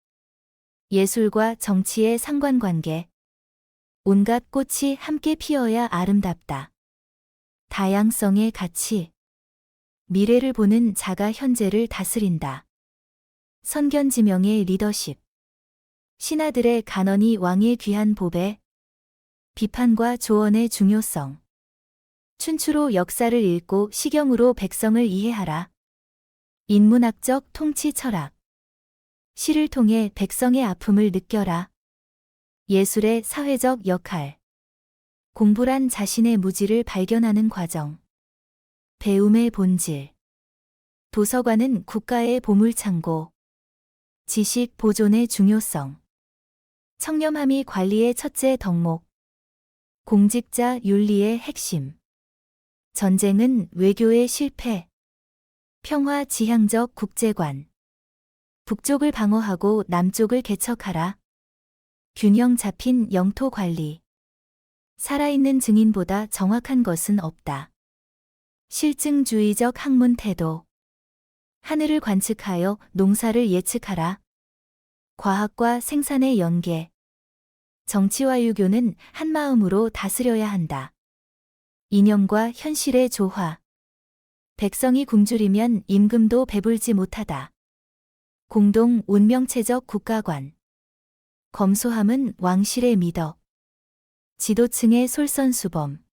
예술과 정치의 상관관계. 온갖 꽃이 함께 피어야 아름답다. 다양성의 가치. 미래를 보는 자가 현재를 다스린다. 선견지명의 리더십. 신하들의 간언이 왕의 귀한 보배. 비판과 조언의 중요성. 춘추로 역사를 읽고 시경으로 백성을 이해하라. 인문학적 통치 철학. 시를 통해 백성의 아픔을 느껴라. 예술의 사회적 역할. 공부란 자신의 무지를 발견하는 과정. 배움의 본질. 도서관은 국가의 보물창고. 지식 보존의 중요성. 청렴함이 관리의 첫째 덕목. 공직자 윤리의 핵심. 전쟁은 외교의 실패. 평화 지향적 국제관. 북쪽을 방어하고 남쪽을 개척하라. 균형 잡힌 영토 관리. 살아있는 증인보다 정확한 것은 없다. 실증주의적 학문 태도. 하늘을 관측하여 농사를 예측하라. 과학과 생산의 연계. 정치와 유교는 한마음으로 다스려야 한다. 이념과 현실의 조화. 백성이 굶주리면 임금도 배불지 못하다. 공동 운명체적 국가관. 검소함은 왕실의 미덕. 지도층의 솔선수범.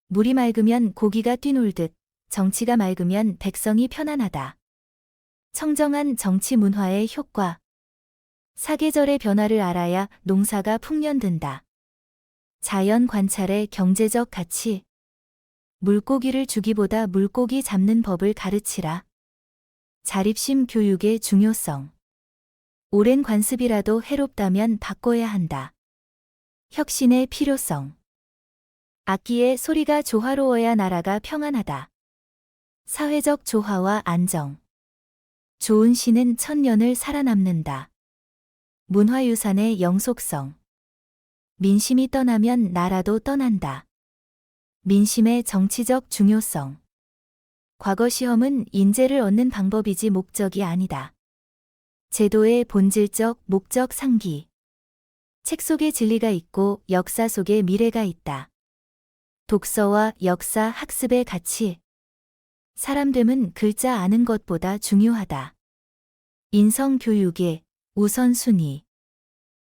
물이 맑으면 고기가 뛰놀듯 정치가 맑으면 백성이 편안하다. 청정한 정치 문화의 효과. 사계절의 변화를 알아야 농사가 풍년든다. 자연 관찰의 경제적 가치. 물고기를 주기보다 물고기 잡는 법을 가르치라. 자립심 교육의 중요성. 오랜 관습이라도 해롭다면 바꿔야 한다. 혁신의 필요성. 악기의 소리가 조화로워야 나라가 평안하다. 사회적 조화와 안정. 좋은 시는 천년을 살아남는다. 문화유산의 영속성. 민심이 떠나면 나라도 떠난다. 민심의 정치적 중요성. 과거 시험은 인재를 얻는 방법이지 목적이 아니다. 제도의 본질적 목적 상기. 책 속에 진리가 있고 역사 속에 미래가 있다. 독서와 역사 학습의 가치. 사람됨은 글자 아는 것보다 중요하다. 인성 교육의 우선순위.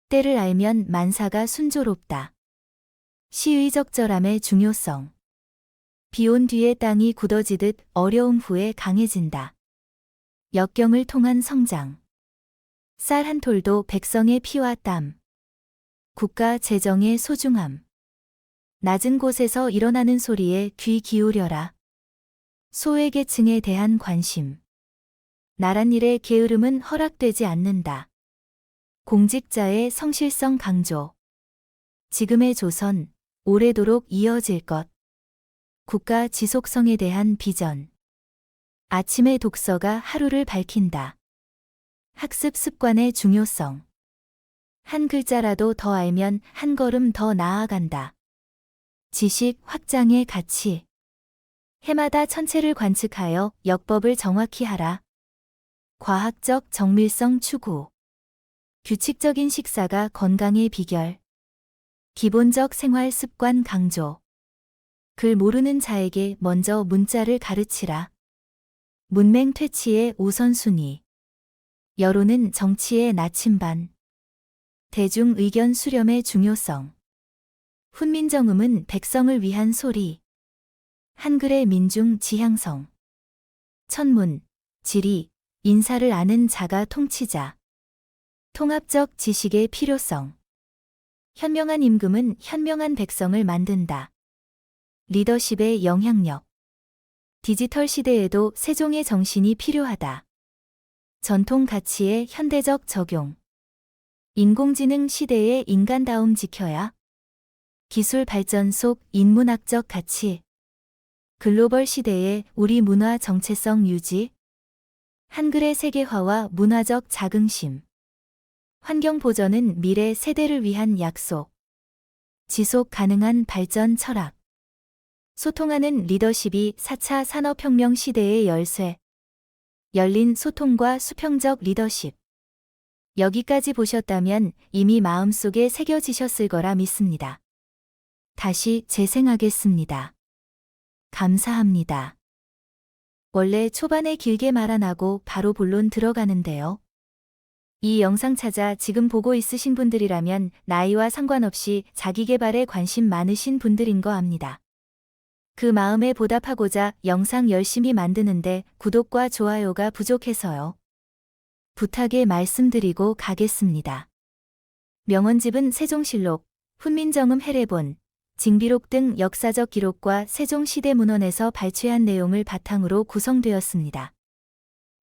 때를 알면 만사가 순조롭다. 시의 적절함의 중요성. 비온 뒤에 땅이 굳어지듯 어려움 후에 강해진다. 역경을 통한 성장. 쌀 한 톨도 백성의 피와 땀. 국가 재정의 소중함. 낮은 곳에서 일어나는 소리에 귀 기울여라. 소외계층에 대한 관심. 나란 일의 게으름은 허락되지 않는다. 공직자의 성실성 강조. 지금의 조선, 오래도록 이어질 것. 국가 지속성에 대한 비전. 아침의 독서가 하루를 밝힌다. 학습 습관의 중요성. 한 글자라도 더 알면 한 걸음 더 나아간다. 지식 확장의 가치. 해마다 천체를 관측하여 역법을 정확히 하라. 과학적 정밀성 추구. 규칙적인 식사가 건강의 비결. 기본적 생활 습관 강조. 글 모르는 자에게 먼저 문자를 가르치라. 문맹 퇴치의 우선순위. 여론은 정치의 나침반. 대중 의견 수렴의 중요성. 훈민정음은 백성을 위한 소리. 한글의 민중 지향성. 천문, 지리, 인사를 아는 자가 통치자. 통합적 지식의 필요성. 현명한 임금은 현명한 백성을 만든다. 리더십의 영향력. 디지털 시대에도 세종의 정신이 필요하다. 전통 가치의 현대적 적용. 인공지능 시대의 인간다움 지켜야. 기술 발전 속 인문학적 가치. 글로벌 시대의 우리 문화 정체성 유지. 한글의 세계화와 문화적 자긍심. 환경 보전은 미래 세대를 위한 약속. 지속 가능한 발전 철학. 소통하는 리더십이 4차 산업혁명 시대의 열쇠. 열린 소통과 수평적 리더십. 여기까지 보셨다면 이미 마음속에 새겨지셨을 거라 믿습니다. 다시 재생하겠습니다. 감사합니다. 원래 초반에 길게 말 안 하고 바로 본론 들어가는데요. 이 영상 찾아 지금 보고 있으신 분들이라면 나이와 상관없이 자기계발에 관심 많으신 분들인 거 압니다. 그 마음에 보답하고자 영상 열심히 만드는데 구독과 좋아요가 부족해서요. 부탁에 말씀드리고 가겠습니다. 명언집은 세종실록, 훈민정음 해례본, 징비록 등 역사적 기록과 세종시대 문헌에서 발췌한 내용을 바탕으로 구성되었습니다.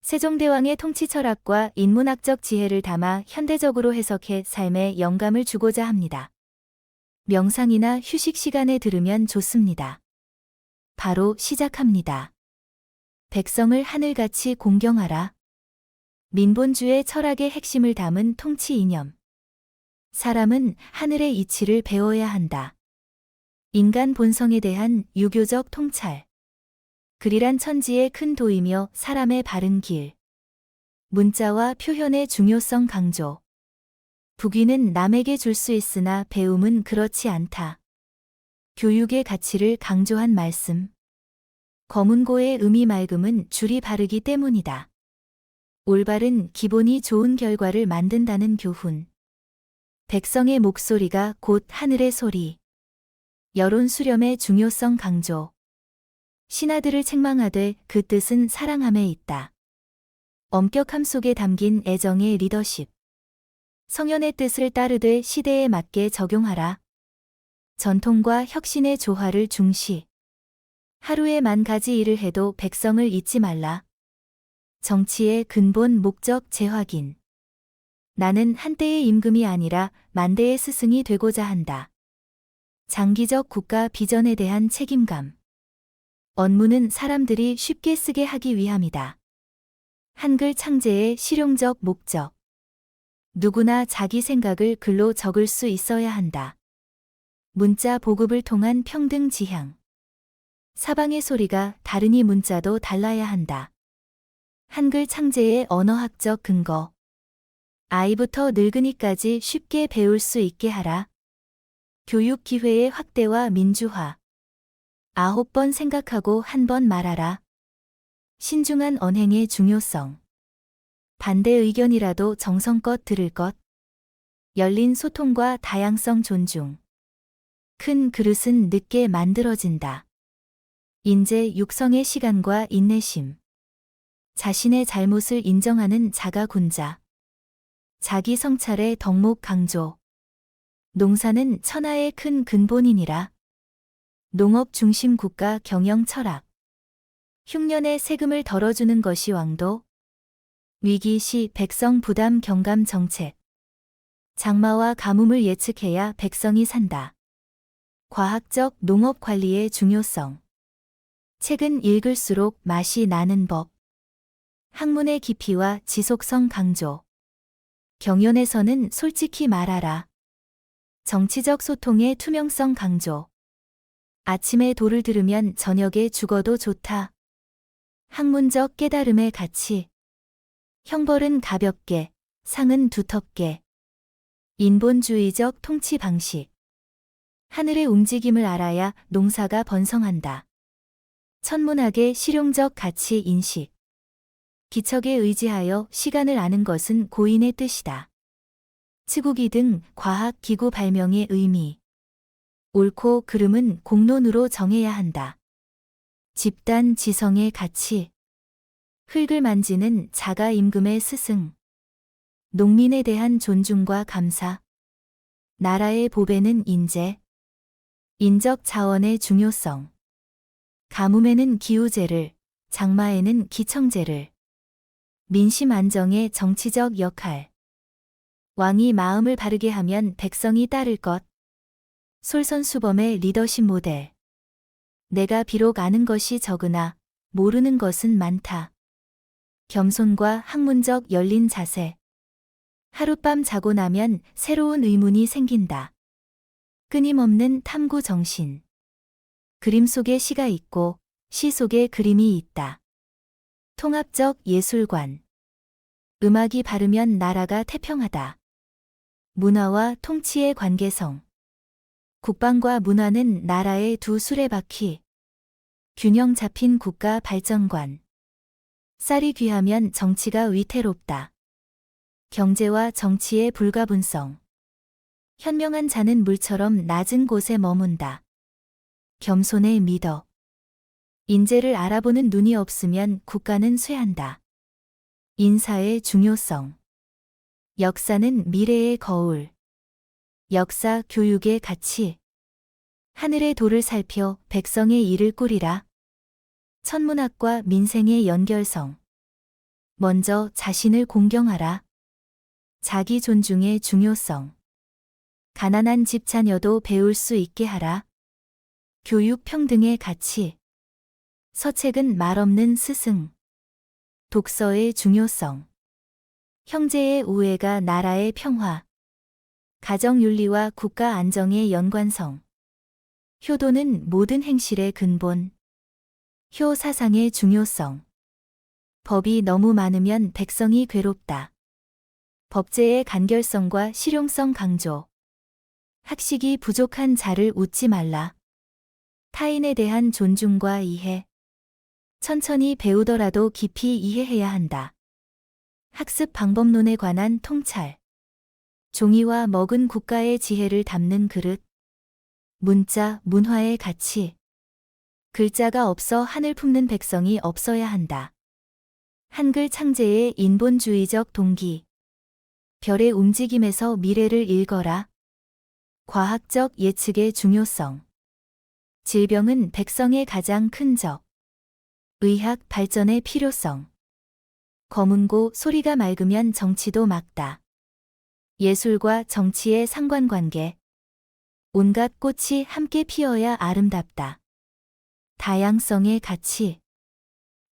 세종대왕의 통치 철학과 인문학적 지혜를 담아 현대적으로 해석해 삶에 영감을 주고자 합니다. 명상이나 휴식 시간에 들으면 좋습니다. 바로 시작합니다. 백성을 하늘같이 공경하라. 민본주의 철학의 핵심을 담은 통치 이념. 사람은 하늘의 이치를 배워야 한다. 인간 본성에 대한 유교적 통찰. 글이란 천지의 큰 도이며 사람의 바른 길. 문자와 표현의 중요성 강조. 부귀는 남에게 줄 수 있으나 배움은 그렇지 않다. 교육의 가치를 강조한 말씀. 검은고의 음이 맑음은 줄이 바르기 때문이다. 올바른 기본이 좋은 결과를 만든다는 교훈. 백성의 목소리가 곧 하늘의 소리. 여론 수렴의 중요성 강조. 신하들을 책망하되 그 뜻은 사랑함에 있다. 엄격함 속에 담긴 애정의 리더십. 성현의 뜻을 따르되 시대에 맞게 적용하라. 전통과 혁신의 조화를 중시. 하루에 10,000가지 일을 해도 백성을 잊지 말라. 정치의 근본 목적 재확인. 나는 한때의 임금이 아니라 만대의 스승이 되고자 한다. 장기적 국가 비전에 대한 책임감. 언문은 사람들이 쉽게 쓰게 하기 위함이다. 한글 창제의 실용적 목적. 누구나 자기 생각을 글로 적을 수 있어야 한다. 문자 보급을 통한 평등 지향. 사방의 소리가 다르니 문자도 달라야 한다. 한글 창제의 언어학적 근거. 아이부터 늙은이까지 쉽게 배울 수 있게 하라. 교육 기회의 확대와 민주화. 9번 생각하고 1번 말하라. 신중한 언행의 중요성. 반대 의견이라도 정성껏 들을 것. 열린 소통과 다양성 존중. 큰 그릇은 늦게 만들어진다. 인재 육성의 시간과 인내심. 자신의 잘못을 인정하는 자가군자. 자기 성찰의 덕목 강조. 농사는 천하의 큰 근본이니라. 농업 중심 국가 경영 철학. 흉년의 세금을 덜어주는 것이 왕도. 위기 시 백성 부담 경감 정책. 장마와 가뭄을 예측해야 백성이 산다. 과학적 농업 관리의 중요성. 책은 읽을수록 맛이 나는 법. 학문의 깊이와 지속성 강조. 경연에서는 솔직히 말하라. 정치적 소통의 투명성 강조. 아침에 도를 들으면 저녁에 죽어도 좋다. 학문적 깨달음의 가치. 형벌은 가볍게, 상은 두텁게. 인본주의적 통치 방식. 하늘의 움직임을 알아야 농사가 번성한다. 천문학의 실용적 가치 인식. 기척에 의지하여 시간을 아는 것은 고인의 뜻이다. 치국이 등 과학 기구 발명의 의미. 옳고 그름은 공론으로 정해야 한다. 집단 지성의 가치. 흙을 만지는 자가 임금의 스승. 농민에 대한 존중과 감사. 나라의 보배는 인재. 인적 자원의 중요성. 가뭄에는 기우제를, 장마에는 기청제를. 민심 안정의 정치적 역할. 왕이 마음을 바르게 하면 백성이 따를 것. 솔선수범의 리더십 모델. 내가 비록 아는 것이 적으나 모르는 것은 많다. 겸손과 학문적 열린 자세. 하룻밤 자고 나면 새로운 의문이 생긴다. 끊임없는 탐구 정신. 그림 속에 시가 있고 시 속에 그림이 있다. 통합적 예술관. 음악이 바르면 나라가 태평하다. 문화와 통치의 관계성. 국방과 문화는 나라의 두 수레바퀴. 균형 잡힌 국가 발전관. 쌀이 귀하면 정치가 위태롭다. 경제와 정치의 불가분성. 현명한 자는 물처럼 낮은 곳에 머문다. 겸손의 미덕. 인재를 알아보는 눈이 없으면 국가는 쇠한다. 인사의 중요성. 역사는 미래의 거울. 역사 교육의 가치. 하늘의 도를 살펴 백성의 일을 꾸리라. 천문학과 민생의 연결성. 먼저 자신을 공경하라. 자기 존중의 중요성. 가난한 집 자녀도 배울 수 있게 하라. 교육 평등의 가치. 서책은 말없는 스승. 독서의 중요성. 형제의 우애가 나라의 평화. 가정윤리와 국가 안정의 연관성. 효도는 모든 행실의 근본. 효 사상의 중요성. 법이 너무 많으면 백성이 괴롭다. 법제의 간결성과 실용성 강조. 학식이 부족한 자를 웃지 말라. 타인에 대한 존중과 이해. 천천히 배우더라도 깊이 이해해야 한다. 학습 방법론에 관한 통찰. 종이와 먹은 국가의 지혜를 담는 그릇. 문자, 문화의 가치. 글자가 없어 하늘 품는 백성이 없어야 한다. 한글 창제의 인본주의적 동기. 별의 움직임에서 미래를 읽어라. 과학적 예측의 중요성. 질병은 백성의 가장 큰 적. 의학 발전의 필요성. 검은고 소리가 맑으면 정치도 맑다. 예술과 정치의 상관관계. 온갖 꽃이 함께 피어야 아름답다. 다양성의 가치.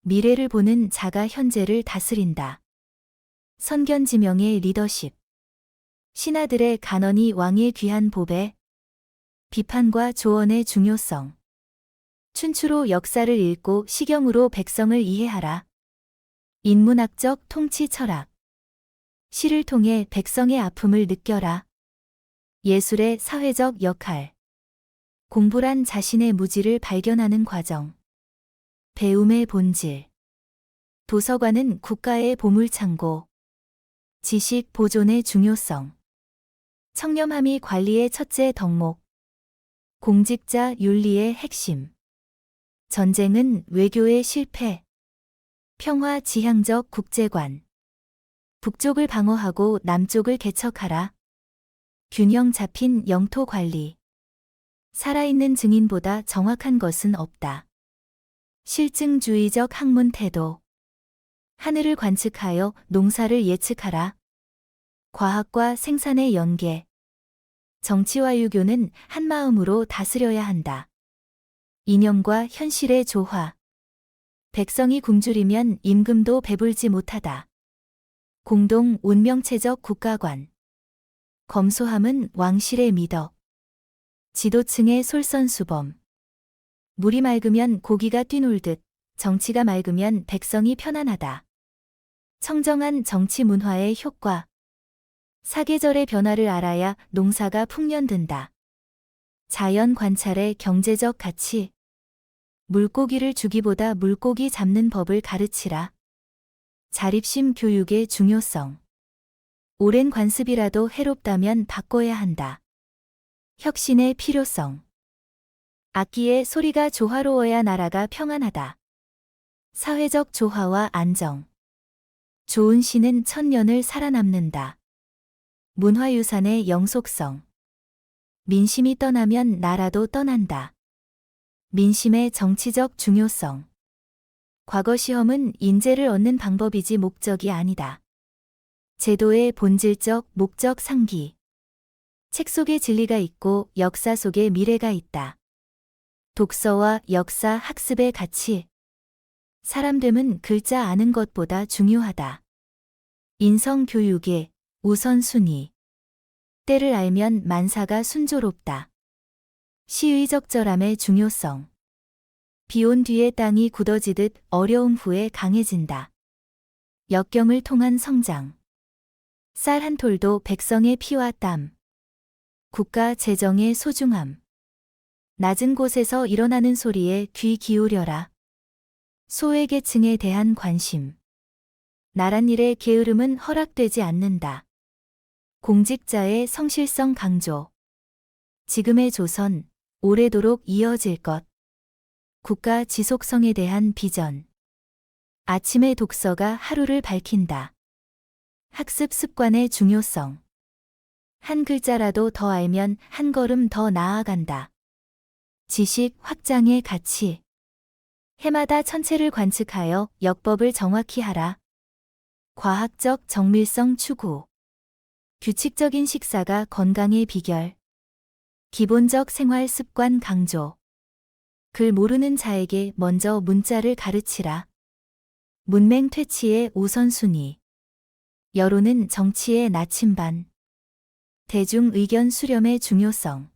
미래를 보는 자가 현재를 다스린다. 선견지명의 리더십. 신하들의 간언이 왕의 귀한 보배. 비판과 조언의 중요성. 춘추로 역사를 읽고 시경으로 백성을 이해하라. 인문학적 통치 철학. 시를 통해 백성의 아픔을 느껴라. 예술의 사회적 역할. 공부란 자신의 무지를 발견하는 과정. 배움의 본질. 도서관은 국가의 보물창고. 지식 보존의 중요성. 청렴함이 관리의 첫째 덕목. 공직자 윤리의 핵심. 전쟁은 외교의 실패. 평화 지향적 국제관. 북쪽을 방어하고 남쪽을 개척하라. 균형 잡힌 영토 관리. 살아있는 증인보다 정확한 것은 없다. 실증주의적 학문 태도. 하늘을 관측하여 농사를 예측하라. 과학과 생산의 연계. 정치와 유교는 한마음으로 다스려야 한다. 이념과 현실의 조화. 백성이 굶주리면 임금도 배불지 못하다. 공동 운명체적 국가관. 검소함은 왕실의 미덕. 지도층의 솔선수범. 물이 맑으면 고기가 뛰놀듯 정치가 맑으면 백성이 편안하다. 청정한 정치 문화의 효과. 사계절의 변화를 알아야 농사가 풍년든다. 자연 관찰의 경제적 가치. 물고기를 주기보다 물고기 잡는 법을 가르치라. 자립심 교육의 중요성. 오랜 관습이라도 해롭다면 바꿔야 한다. 혁신의 필요성. 악기의 소리가 조화로워야 나라가 평안하다. 사회적 조화와 안정. 좋은 시는 천년을 살아남는다. 문화유산의 영속성. 민심이 떠나면 나라도 떠난다. 민심의 정치적 중요성. 과거 시험은 인재를 얻는 방법이지 목적이 아니다. 제도의 본질적 목적 상기. 책 속에 진리가 있고 역사 속에 미래가 있다. 독서와 역사 학습의 가치. 사람됨은 글자 아는 것보다 중요하다. 인성교육의 우선순위. 때를 알면 만사가 순조롭다. 시의 적절함의 중요성. 비온 뒤에 땅이 굳어지듯 어려움 후에 강해진다. 역경을 통한 성장. 쌀 한 톨도 백성의 피와 땀. 국가 재정의 소중함. 낮은 곳에서 일어나는 소리에 귀 기울여라. 소외계층에 대한 관심. 나랏일의 게으름은 허락되지 않는다. 공직자의 성실성 강조. 지금의 조선, 오래도록 이어질 것. 국가 지속성에 대한 비전. 아침의 독서가 하루를 밝힌다. 학습 습관의 중요성. 한 글자라도 더 알면 한 걸음 더 나아간다. 지식 확장의 가치. 해마다 천체를 관측하여 역법을 정확히 하라. 과학적 정밀성 추구. 규칙적인 식사가 건강의 비결. 기본적 생활 습관 강조. 글 모르는 자에게 먼저 문자를 가르치라. 문맹 퇴치의 우선순위. 여론은 정치의 나침반. 대중 의견 수렴의 중요성.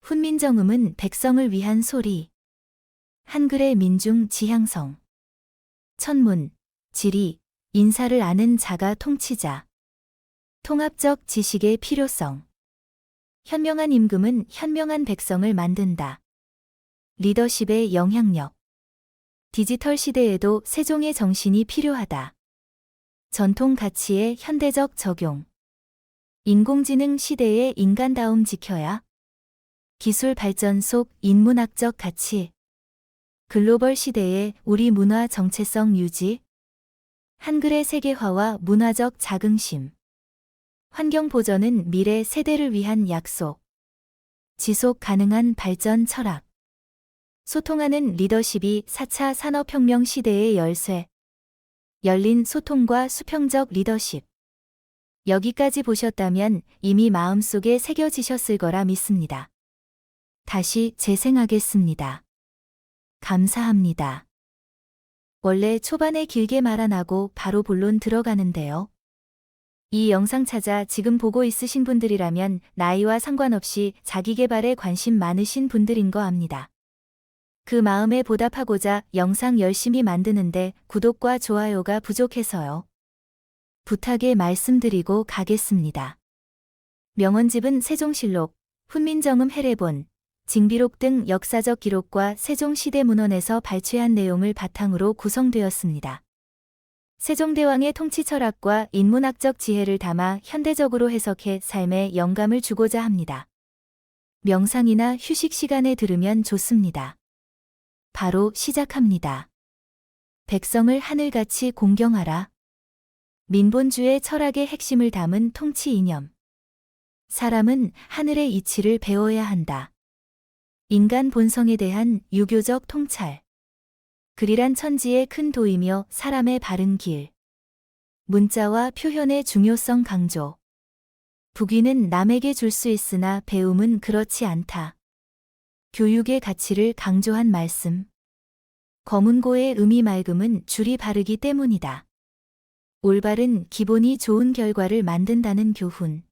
훈민정음은 백성을 위한 소리. 한글의 민중 지향성. 천문, 지리, 인사를 아는 자가 통치자. 통합적 지식의 필요성. 현명한 임금은 현명한 백성을 만든다. 리더십의 영향력. 디지털 시대에도 세종의 정신이 필요하다. 전통 가치의 현대적 적용. 인공지능 시대의 인간다움 지켜야. 기술 발전 속 인문학적 가치. 글로벌 시대의 우리 문화 정체성 유지. 한글의 세계화와 문화적 자긍심. 환경 보전은 미래 세대를 위한 약속. 지속 가능한 발전 철학. 소통하는 리더십이 4차 산업혁명 시대의 열쇠. 열린 소통과 수평적 리더십. 여기까지 보셨다면 이미 마음속에 새겨지셨을 거라 믿습니다. 다시 재생하겠습니다. 감사합니다. 원래 초반에 길게 말 안 하고 바로 본론 들어가는데요. 이 영상 찾아 지금 보고 있으신 분들이라면 나이와 상관없이 자기 개발에 관심 많으신 분들인 거 압니다. 그 마음에 보답하고자 영상 열심히 만드는데 구독과 좋아요가 부족해서요. 부탁에 말씀드리고 가겠습니다. 명언집은 세종실록, 훈민정음 해례본, 징비록 등 역사적 기록과 세종시대문헌에서 발췌한 내용을 바탕으로 구성되었습니다. 세종대왕의 통치 철학과 인문학적 지혜를 담아 현대적으로 해석해 삶에 영감을 주고자 합니다. 명상이나 휴식 시간에 들으면 좋습니다. 바로 시작합니다. 백성을 하늘같이 공경하라. 민본주의 철학의 핵심을 담은 통치 이념. 사람은 하늘의 이치를 배워야 한다. 인간 본성에 대한 유교적 통찰. 글이란 천지의 큰 도이며 사람의 바른 길. 문자와 표현의 중요성 강조. 부귀는 남에게 줄 수 있으나 배움은 그렇지 않다. 교육의 가치를 강조한 말씀. 검은고의 음이 맑음은 줄이 바르기 때문이다. 올바른 기본이 좋은 결과를 만든다는 교훈.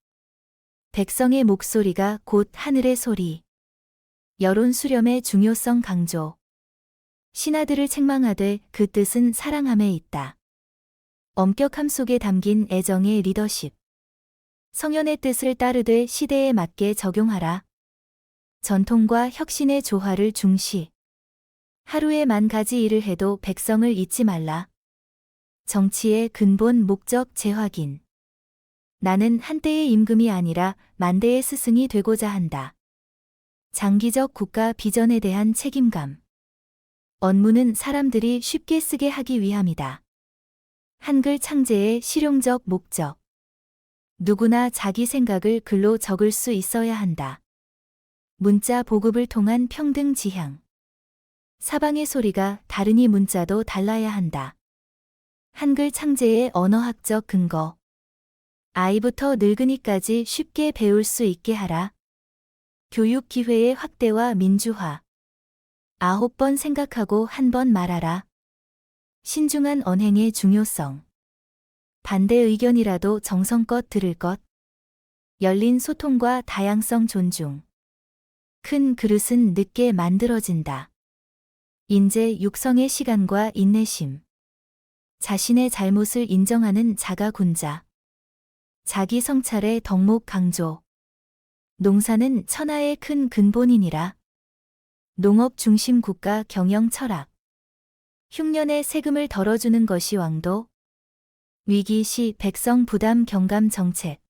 백성의 목소리가 곧 하늘의 소리. 여론 수렴의 중요성 강조. 신하들을 책망하되 그 뜻은 사랑함에 있다. 엄격함 속에 담긴 애정의 리더십. 성현의 뜻을 따르되 시대에 맞게 적용하라. 전통과 혁신의 조화를 중시. 하루에 10,000가지 일을 해도 백성을 잊지 말라. 정치의 근본 목적 재확인. 나는 한때의 임금이 아니라 만대의 스승이 되고자 한다. 장기적 국가 비전에 대한 책임감. 언문은 사람들이 쉽게 쓰게 하기 위함이다. 한글 창제의 실용적 목적. 누구나 자기 생각을 글로 적을 수 있어야 한다. 문자 보급을 통한 평등 지향. 사방의 소리가 다르니 문자도 달라야 한다. 한글 창제의 언어학적 근거. 아이부터 늙은이까지 쉽게 배울 수 있게 하라. 교육 기회의 확대와 민주화. 9번 생각하고 1번 말하라. 신중한 언행의 중요성. 반대 의견이라도 정성껏 들을 것. 열린 소통과 다양성 존중. 큰 그릇은 늦게 만들어진다. 인재 육성의 시간과 인내심. 자신의 잘못을 인정하는 자가군자. 자기 성찰의 덕목 강조. 농사는 천하의 큰 근본이니라. 농업 중심 국가 경영 철학. 흉년에 세금을 덜어주는 것이 왕도. 위기 시 백성 부담 경감 정책.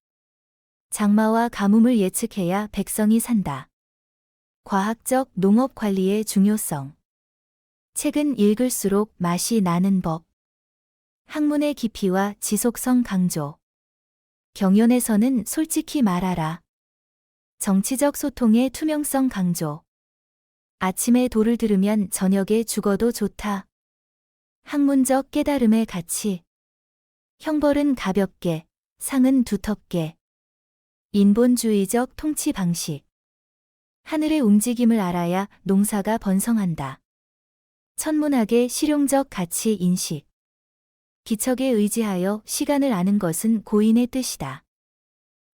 장마와 가뭄을 예측해야 백성이 산다. 과학적 농업 관리의 중요성. 책은 읽을수록 맛이 나는 법. 학문의 깊이와 지속성 강조. 경연에서는 솔직히 말하라. 정치적 소통의 투명성 강조. 아침에 도를 들으면 저녁에 죽어도 좋다. 학문적 깨달음의 가치. 형벌은 가볍게, 상은 두텁게. 인본주의적 통치 방식. 하늘의 움직임을 알아야 농사가 번성한다. 천문학의 실용적 가치 인식. 기척에 의지하여 시간을 아는 것은 고인의 뜻이다.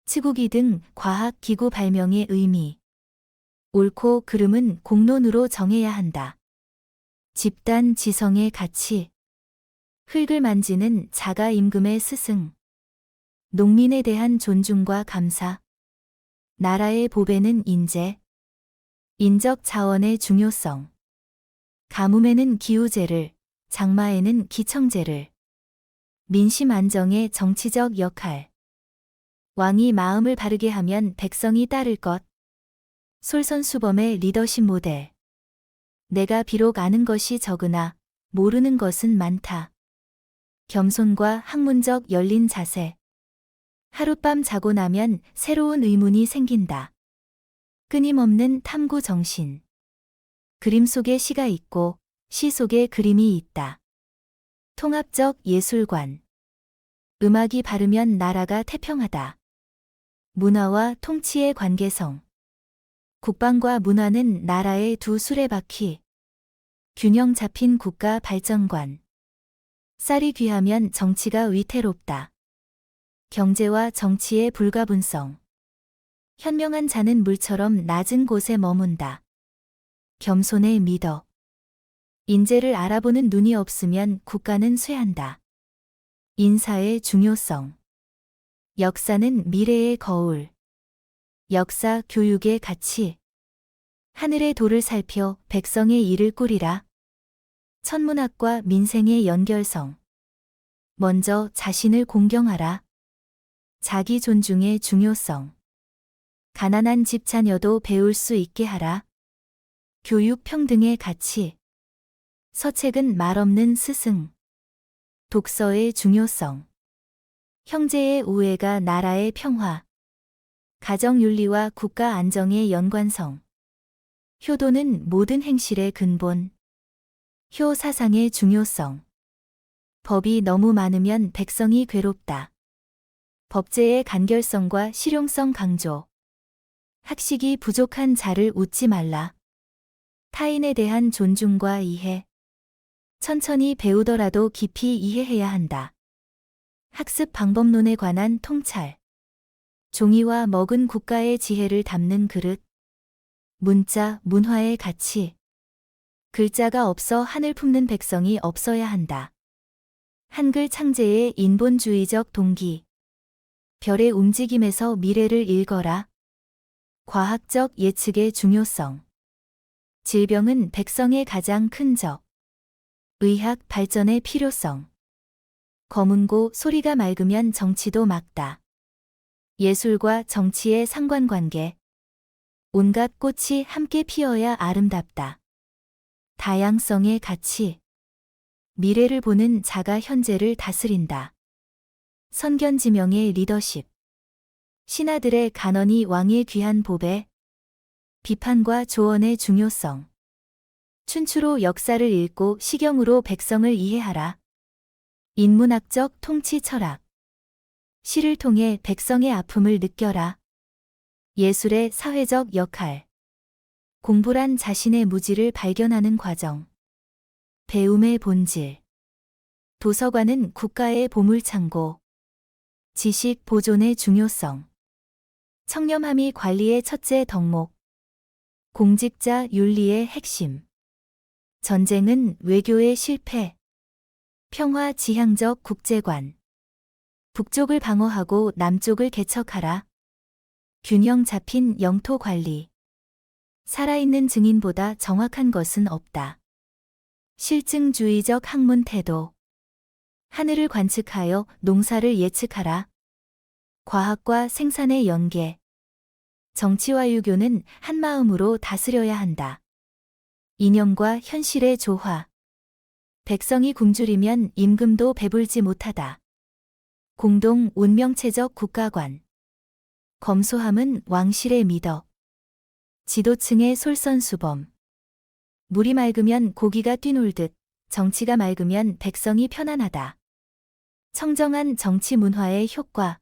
치국이 등 과학 기구 발명의 의미. 옳고 그름은 공론으로 정해야 한다. 집단 지성의 가치. 흙을 만지는 자가 임금의 스승. 농민에 대한 존중과 감사. 나라의 보배는 인재. 인적 자원의 중요성. 가뭄에는 기우제를, 장마에는 기청제를. 민심 안정의 정치적 역할. 왕이 마음을 바르게 하면 백성이 따를 것. 솔선수범의 리더십 모델. 내가 비록 아는 것이 적으나 모르는 것은 많다. 겸손과 학문적 열린 자세. 하룻밤 자고 나면 새로운 의문이 생긴다. 끊임없는 탐구 정신. 그림 속에 시가 있고 시 속에 그림이 있다. 통합적 예술관. 음악이 바르면 나라가 태평하다. 문화와 통치의 관계성. 국방과 문화는 나라의 두 수레바퀴. 균형 잡힌 국가 발전관. 쌀이 귀하면 정치가 위태롭다. 경제와 정치의 불가분성. 현명한 자는 물처럼 낮은 곳에 머문다. 겸손의 미덕. 인재를 알아보는 눈이 없으면 국가는 쇠한다. 인사의 중요성. 역사는 미래의 거울. 역사 교육의 가치. 하늘의 도를 살펴 백성의 일을 꾸리라. 천문학과 민생의 연결성. 먼저 자신을 공경하라. 자기 존중의 중요성. 가난한 집 자녀도 배울 수 있게 하라. 교육 평등의 가치. 서책은 말없는 스승. 독서의 중요성. 형제의 우애가 나라의 평화. 가정윤리와 국가 안정의 연관성. 효도는 모든 행실의 근본. 효 사상의 중요성. 법이 너무 많으면 백성이 괴롭다. 법제의 간결성과 실용성 강조. 학식이 부족한 자를 웃지 말라. 타인에 대한 존중과 이해. 천천히 배우더라도 깊이 이해해야 한다. 학습 방법론에 관한 통찰. 종이와 먹은 국가의 지혜를 담는 그릇. 문자, 문화의 가치. 글자가 없어 하늘 품는 백성이 없어야 한다. 한글 창제의 인본주의적 동기. 별의 움직임에서 미래를 읽어라. 과학적 예측의 중요성. 질병은 백성의 가장 큰 적. 의학 발전의 필요성. 검은고 소리가 맑으면 정치도 맑다. 예술과 정치의 상관관계. 온갖 꽃이 함께 피어야 아름답다. 다양성의 가치. 미래를 보는 자가 현재를 다스린다. 선견지명의 리더십. 신하들의 간언이 왕의 귀한 보배. 비판과 조언의 중요성. 춘추로 역사를 읽고 시경으로 백성을 이해하라. 인문학적 통치 철학. 시를 통해 백성의 아픔을 느껴라. 예술의 사회적 역할. 공부란 자신의 무지를 발견하는 과정. 배움의 본질. 도서관은 국가의 보물창고. 지식 보존의 중요성. 청렴함이 관리의 첫째 덕목. 공직자 윤리의 핵심. 전쟁은 외교의 실패. 평화 지향적 국제관. 북쪽을 방어하고 남쪽을 개척하라. 균형 잡힌 영토 관리. 살아있는 증인보다 정확한 것은 없다. 실증주의적 학문 태도. 하늘을 관측하여 농사를 예측하라. 과학과 생산의 연계. 정치와 유교는 한마음으로 다스려야 한다. 이념과 현실의 조화. 백성이 굶주리면 임금도 배불지 못하다. 공동 운명체적 국가관. 검소함은 왕실의 미덕. 지도층의 솔선수범. 물이 맑으면 고기가 뛰놀듯 정치가 맑으면 백성이 편안하다. 청정한 정치 문화의 효과.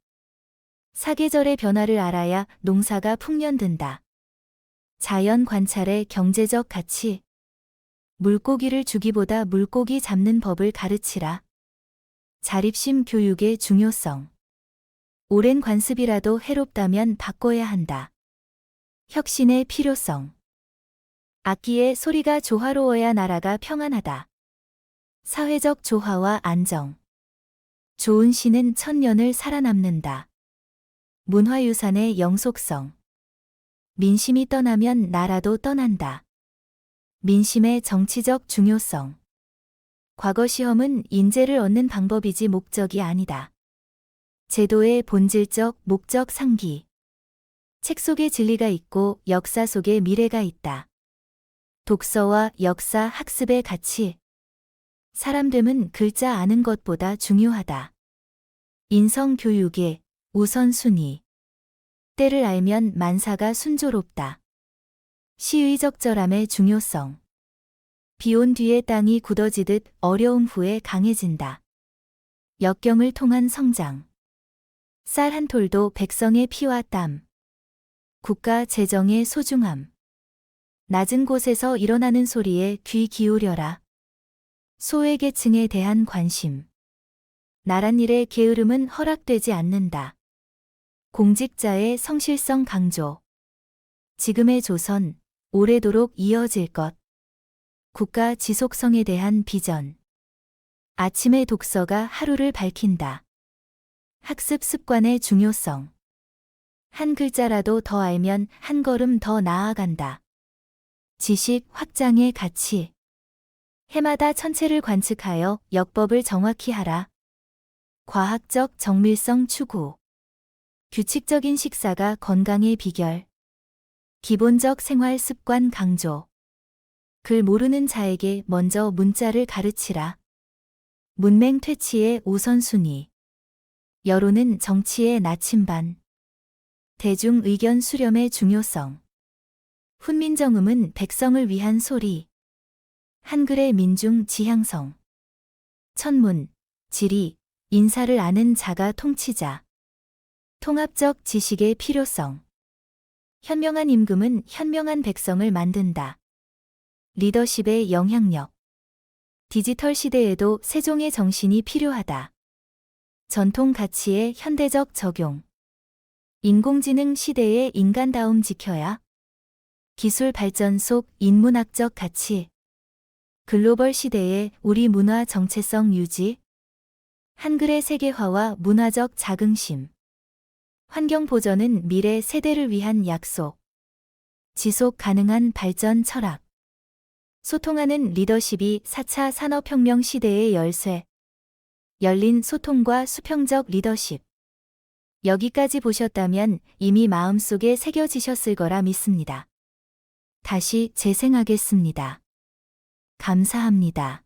사계절의 변화를 알아야 농사가 풍년든다. 자연 관찰의 경제적 가치. 물고기를 주기보다 물고기 잡는 법을 가르치라. 자립심 교육의 중요성. 오랜 관습이라도 해롭다면 바꿔야 한다. 혁신의 필요성. 악기의 소리가 조화로워야 나라가 평안하다. 사회적 조화와 안정. 좋은 시는 천년을 살아남는다. 문화유산의 영속성. 민심이 떠나면 나라도 떠난다. 민심의 정치적 중요성. 과거 시험은 인재를 얻는 방법이지 목적이 아니다. 제도의 본질적 목적 상기. 책 속에 진리가 있고 역사 속에 미래가 있다. 독서와 역사 학습의 가치. 사람됨은 글자 아는 것보다 중요하다. 인성교육의 우선순위. 때를 알면 만사가 순조롭다. 시의 적절함의 중요성. 비온 뒤에 땅이 굳어지듯 어려움 후에 강해진다. 역경을 통한 성장. 쌀 한 톨도 백성의 피와 땀. 국가 재정의 소중함. 낮은 곳에서 일어나는 소리에 귀 기울여라. 소외계층에 대한 관심. 나란 일의 게으름은 허락되지 않는다. 공직자의 성실성 강조. 지금의 조선, 오래도록 이어질 것. 국가 지속성에 대한 비전. 아침의 독서가 하루를 밝힌다. 학습 습관의 중요성. 한 글자라도 더 알면 한 걸음 더 나아간다. 지식 확장의 가치. 해마다 천체를 관측하여 역법을 정확히 하라. 과학적 정밀성 추구. 규칙적인 식사가 건강의 비결. 기본적 생활 습관 강조. 글 모르는 자에게 먼저 문자를 가르치라. 문맹 퇴치의 우선순위. 여론은 정치의 나침반. 대중 의견 수렴의 중요성. 훈민정음은 백성을 위한 소리. 한글의 민중 지향성. 천문, 지리, 인사를 아는 자가 통치자. 통합적 지식의 필요성. 현명한 임금은 현명한 백성을 만든다. 리더십의 영향력. 디지털 시대에도 세종의 정신이 필요하다. 전통 가치의 현대적 적용. 인공지능 시대의 인간다움 지켜야. 기술 발전 속 인문학적 가치. 글로벌 시대의 우리 문화 정체성 유지. 한글의 세계화와 문화적 자긍심. 환경 보전은 미래 세대를 위한 약속. 지속 가능한 발전 철학. 소통하는 리더십이 4차 산업혁명 시대의 열쇠. 열린 소통과 수평적 리더십. 여기까지 보셨다면 이미 마음속에 새겨지셨을 거라 믿습니다. 다시 재생하겠습니다. 감사합니다.